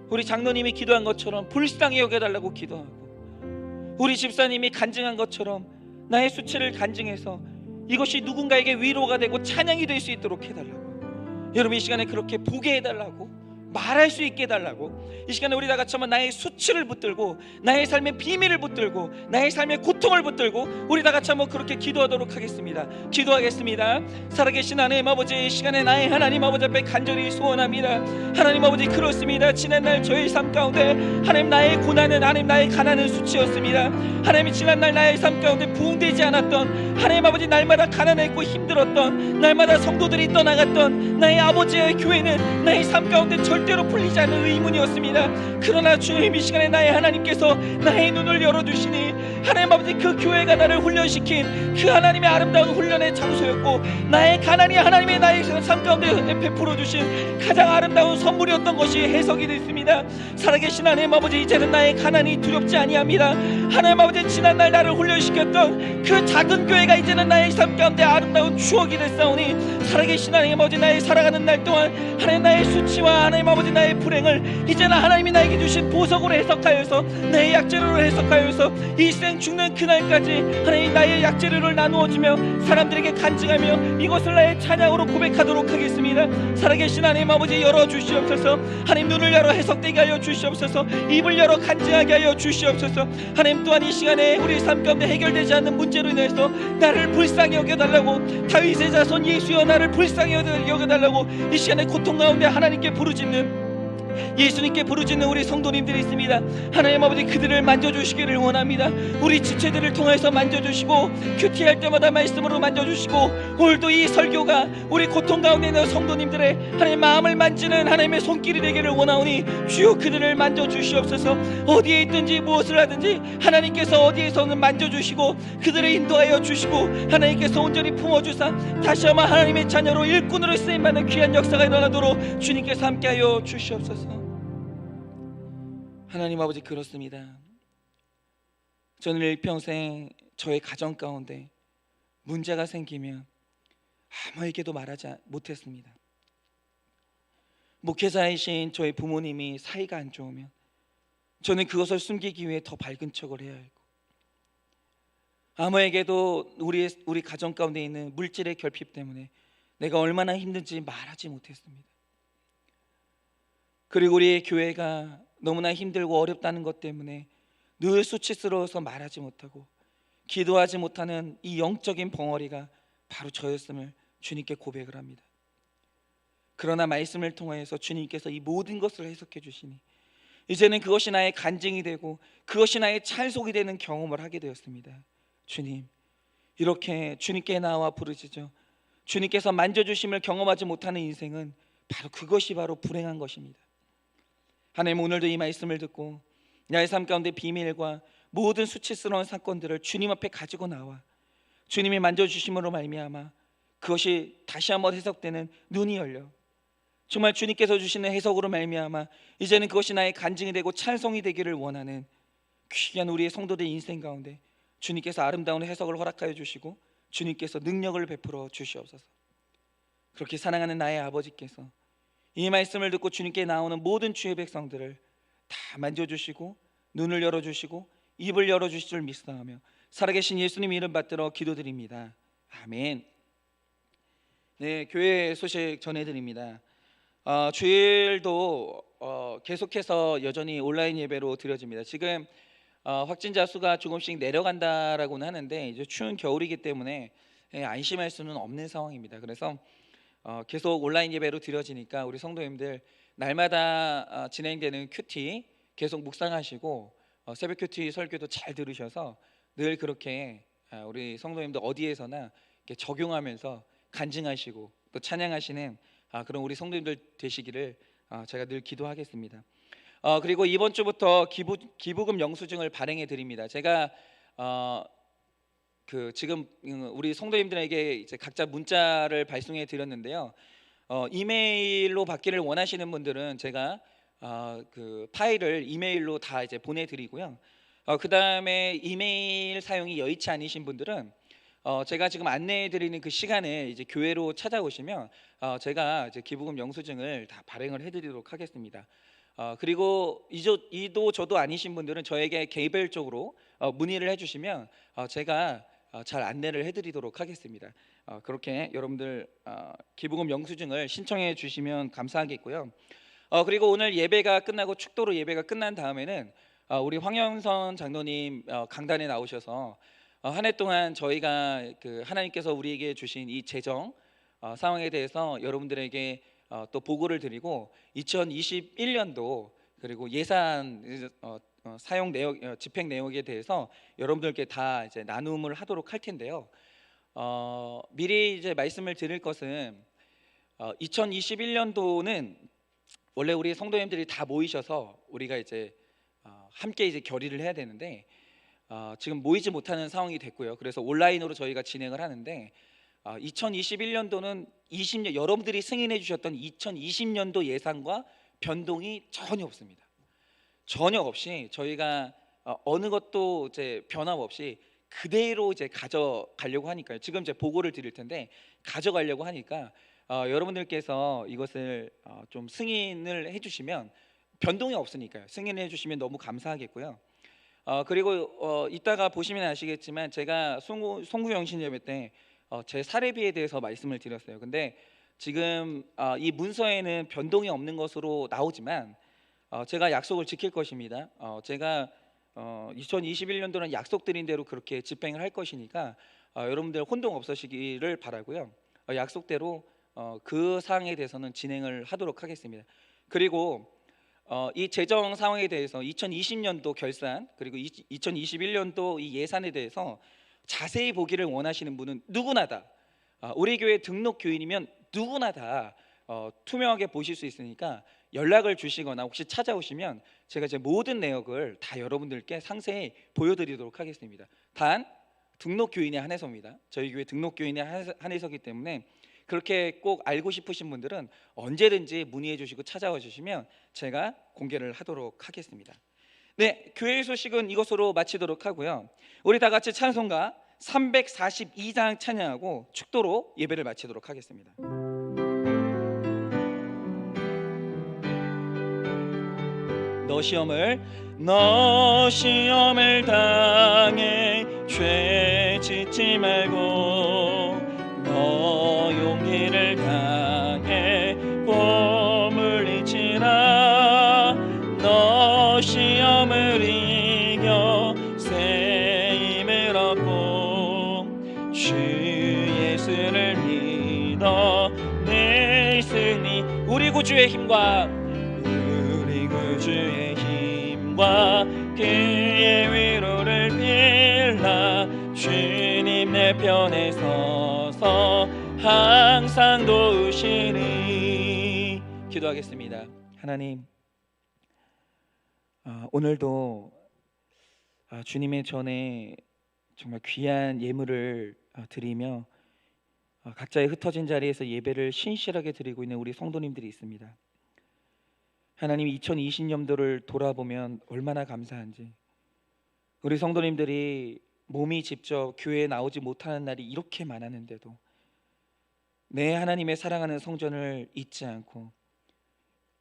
우리 장로님이 기도한 것처럼 불쌍히 여겨달라고 기도하고 우리 집사님이 간증한 것처럼 나의 수치를 간증해서 이것이 누군가에게 위로가 되고 찬양이 될 수 있도록 해달라고 여러분 이 시간에 그렇게 보게 해달라고 말할 수 있게 해달라고 이 시간에 우리 다 같이 한번 나의 수치를 붙들고 나의 삶의 비밀을 붙들고 나의 삶의 고통을 붙들고 우리 다 같이 한번 그렇게 기도하도록 하겠습니다. 기도하겠습니다. 살아계신 하나님 아버지 이 시간에 나의 하나님 아버지 앞에 간절히 소원합니다. 하나님 아버지 그렇습니다. 지난날 저의 삶 가운데 하나님 나의 고난은 하나님 나의 가난은 수치였습니다. 하나님이 지난날 나의 삶 가운데 부흥되지 않았던 하나님 아버지 날마다 가난했고 힘들었던 날마다 성도들이 떠나갔던 나의 아버지의 교회는 나의 삶 가운데 절대로 풀리지 않는 의문이었습니다. 그러나 주님 이 시간에 나의 하나님께서 나의 눈을 열어주시니 하나님 아버지 그 교회가 나를 훈련시킨 그 하나님의 아름다운 훈련의 장소였고 나의 가난이 하나님의 나의 삶 가운데 베풀어 주신 가장 아름다운 선물이었던 것이 해석이 됐습니다. 살아계신 하나님 아버지 이제는 나의 가난이 두렵지 아니합니다. 하나님 아버지 지난날 나를 훈련시켰던 그 작은 교회가 이제는 나의 삶 가운데 아름다운 추억이 됐사오니 살아계신 하나님 아버지 나의 살아가는 날 동안 하나님 나의 수치와 하나님 아버지 나의 불행을 이제는 하나님이 나에게 주신 보석으로 해석하여서 나의 약재료로 해석하여서 이 생 죽는 그날까지 하나님 나의 약재료를 나누어주며 사람들에게 간증하며 이것을 나의 찬양으로 고백하도록 하겠습니다. 살아계신 하나님 아버지 열어주시옵소서. 하나님 눈을 열어 해석되게 하여 주시옵소서. 입을 열어 간증하게 하여 주시옵소서. 하나님 또한 이 시간에 우리 삶 가운데 해결되지 않는 문제로 인해서 나를 불쌍히 여겨달라고, 다윗의 자손 예수여 나를 불쌍히 여겨달라고 이 시간에 고통 가운데 하나님께 부르짖는, 예수님께 부르짖는 우리 성도님들이 있습니다. 하나님 아버지 그들을 만져주시기를 원합니다. 우리 지체들을 통해서 만져주시고 큐티할 때마다 말씀으로 만져주시고 오늘도 이 설교가 우리 고통 가운데 있는 성도님들의 하나님 마음을 만지는 하나님의 손길이 되기를 원하오니 주여 그들을 만져주시옵소서. 어디에 있든지 무엇을 하든지 하나님께서 어디에서는 만져주시고 그들을 인도하여 주시고 하나님께서 온전히 품어주사 다시 한번 하나님의 자녀로 일꾼으로 쓰임받는 귀한 역사가 일어나도록 주님께서 함께하여 주시옵소서. 하나님 아버지 그렇습니다. 저는 일평생 저의 가정 가운데 문제가 생기면 아무에게도 말하지 못했습니다. 목회자이신 저희 부모님이 사이가 안 좋으면 저는 그것을 숨기기 위해 더 밝은 척을 해야 했고, 아무에게도 우리 가정 가운데 있는 물질의 결핍 때문에 내가 얼마나 힘든지 말하지 못했습니다. 그리고 우리 교회가 너무나 힘들고 어렵다는 것 때문에 늘 수치스러워서 말하지 못하고 기도하지 못하는 이 영적인 벙어리가 바로 저였음을 주님께 고백을 합니다. 그러나 말씀을 통하여서 주님께서 이 모든 것을 해석해 주시니 이제는 그것이 나의 간증이 되고 그것이 나의 찬송이 되는 경험을 하게 되었습니다. 주님, 이렇게 주님께 나와 부르짖어 주님께서 만져주심을 경험하지 못하는 인생은 그것이 바로 불행한 것입니다. 하나님, 오늘도 이 말씀을 듣고 나의 삶 가운데 비밀과 모든 수치스러운 사건들을 주님 앞에 가지고 나와 주님이 만져주심으로 말미암아 그것이 다시 한번 해석되는 눈이 열려 정말 주님께서 주시는 해석으로 말미암아 이제는 그것이 나의 간증이 되고 찬송이 되기를 원하는 귀한 우리의 성도들의 인생 가운데 주님께서 아름다운 해석을 허락하여 주시고 주님께서 능력을 베풀어 주시옵소서. 그렇게 사랑하는 나의 아버지께서 이 말씀을 듣고 주님께 나오는 모든 주의 백성들을 다 만져주시고 눈을 열어주시고 입을 열어주실 줄 믿사오며 살아계신 예수님 이름 받들어 기도드립니다. 아멘. 네, 교회 소식 전해드립니다. 주일도 계속해서 여전히 온라인 예배로 드려집니다. 지금 확진자 수가 조금씩 내려간다라고는 하는데 이제 추운 겨울이기 때문에 안심할 수는 없는 상황입니다. 그래서 계속 온라인 예배로 드려지니까 우리 성도님들 날마다 진행되는 큐티 계속 묵상하시고 새벽 큐티 설교도 잘 들으셔서 늘 그렇게 우리 성도님들 어디에서나 이렇게 적용하면서 간증하시고 또 찬양하시는 그런 우리 성도님들 되시기를 제가 늘 기도하겠습니다. 그리고 이번 주부터 기부금 영수증을 발행해 드립니다. 제가 지금 우리 성도님들에게 이제 각자 문자를 발송해 드렸는데요. 이메일로 받기를 원하시는 분들은 제가 그 파일을 이메일로 다 이제 보내드리고요. 그 다음에 이메일 사용이 여의치 않으신 분들은 제가 지금 안내해드리는 그 시간에 이제 교회로 찾아오시면 제가 이제 기부금 영수증을 다 발행을 해드리도록 하겠습니다. 그리고 이도 저도 아니신 분들은 저에게 개별적으로 문의를 해주시면 제가 잘 안내를 해드리도록 하겠습니다. 그렇게 여러분들 기부금 영수증을 신청해 주시면 감사하겠고요. 그리고 오늘 예배가 끝나고 축도로 예배가 끝난 다음에는 우리 황영선 장로님 강단에 나오셔서 한 해 동안 저희가 하나님께서 우리에게 주신 이 재정 상황에 대해서 여러분들에게 또 보고를 드리고 2021년도 그리고 예산 사용 내역 집행 내역에 대해서 여러분들께 다 이제 나눔을 하도록 할 텐데요. 미리 이제 말씀을 드릴 것은 2021년도는 원래 우리 성도님들이 다 모이셔서 우리가 이제 함께 이제 결의를 해야 되는데 지금 모이지 못하는 상황이 됐고요. 그래서 온라인으로 저희가 진행을 하는데 2021년도는 20년 여러분들이 승인해 주셨던 2020년도 예산과 변동이 전혀 없습니다. 전혀 없이 저희가 어느 것도 이제 변함없이 그대로 이제 가져가려고 하니까요. 지금 이제 보고를 드릴 텐데 가져가려고 하니까 여러분들께서 이것을 좀 승인을 해주시면 변동이 없으니까요. 승인을 해주시면 너무 감사하겠고요. 그리고 이따가 보시면 아시겠지만 제가 송구영신 예배 때 제 사례비에 대해서 말씀을 드렸어요. 근데 지금 이 문서에는 변동이 없는 것으로 나오지만 제가 약속을 지킬 것입니다. 제가 2021년도는 약속드린 대로 그렇게 집행을 할 것이니까 여러분들 혼동 없으시기를 바라고요. 약속대로 그 사항에 대해서는 진행을 하도록 하겠습니다. 그리고 이 재정 상황에 대해서 2020년도 결산 그리고 2021년도 이 예산에 대해서 자세히 보기를 원하시는 분은 누구나 다 우리 교회 등록 교인이면 누구나 다 투명하게 보실 수 있으니까 연락을 주시거나 혹시 찾아오시면 제가 제 모든 내역을 다 여러분들께 상세히 보여드리도록 하겠습니다. 단 등록 교인에 한해서입니다. 저희 교회 등록 교인에 한해서기 때문에 그렇게 꼭 알고 싶으신 분들은 언제든지 문의해 주시고 찾아와 주시면 제가 공개를 하도록 하겠습니다. 네, 교회 소식은 이것으로 마치도록 하고요. 우리 다 같이 찬송가 342장 찬양하고 축도로 예배를 마치도록 하겠습니다. 너 시험을 당해 죄 짓지 말고 너 용기를 다해 봄을 잊지라 너 시험을 이겨 새 힘을 얻고 주 예수를 믿어 내 승리 우리 구주의 힘과 주의 힘과 그의 위로를 빌라 주님 내 편에 서서 항상 도우시니 기도하겠습니다. 하나님 오늘도 주님의 전에 정말 귀한 예물을 드리며 각자의 흩어진 자리에서 예배를 신실하게 드리고 있는 우리 성도님들이 있습니다. 하나님 2020년도를 돌아보면 얼마나 감사한지 우리 성도님들이 몸이 직접 교회에 나오지 못하는 날이 이렇게 많았는데도 내 하나님의 사랑하는 성전을 잊지 않고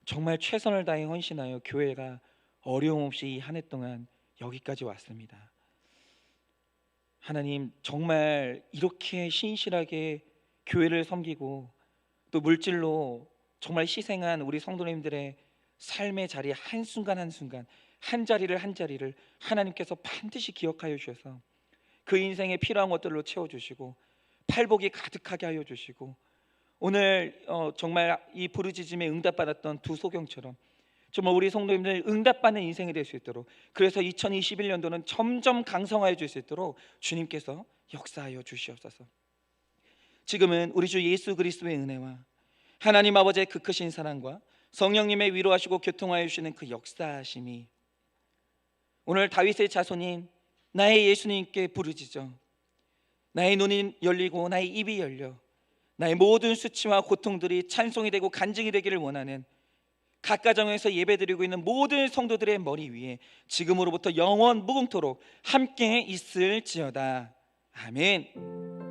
정말 최선을 다해 헌신하여 교회가 어려움 없이 이 한 해 동안 여기까지 왔습니다. 하나님 정말 이렇게 신실하게 교회를 섬기고 또 물질로 정말 희생한 우리 성도님들의 삶의 자리 한순간 한순간 한 자리를 하나님께서 반드시 기억하여 주셔서 그 인생에 필요한 것들로 채워주시고 팔복이 가득하게 하여 주시고 오늘 정말 이 부르짖음에 응답받았던 두 소경처럼 정말 우리 성도님들 응답받는 인생이 될 수 있도록 그래서 2021년도는 점점 강성하여 줄 수 있도록 주님께서 역사하여 주시옵소서. 지금은 우리 주 예수 그리스도의 은혜와 하나님 아버지의 그 크신 사랑과 성령님의 위로하시고 교통하여 주시는 그 역사하심이 오늘 다윗의 자손인 나의 예수님께 부르짖어 나의 눈이 열리고 나의 입이 열려 나의 모든 수치와 고통들이 찬송이 되고 간증이 되기를 원하는 각 가정에서 예배드리고 있는 모든 성도들의 머리 위에 지금으로부터 영원 무궁토록 함께 있을지어다. 아멘.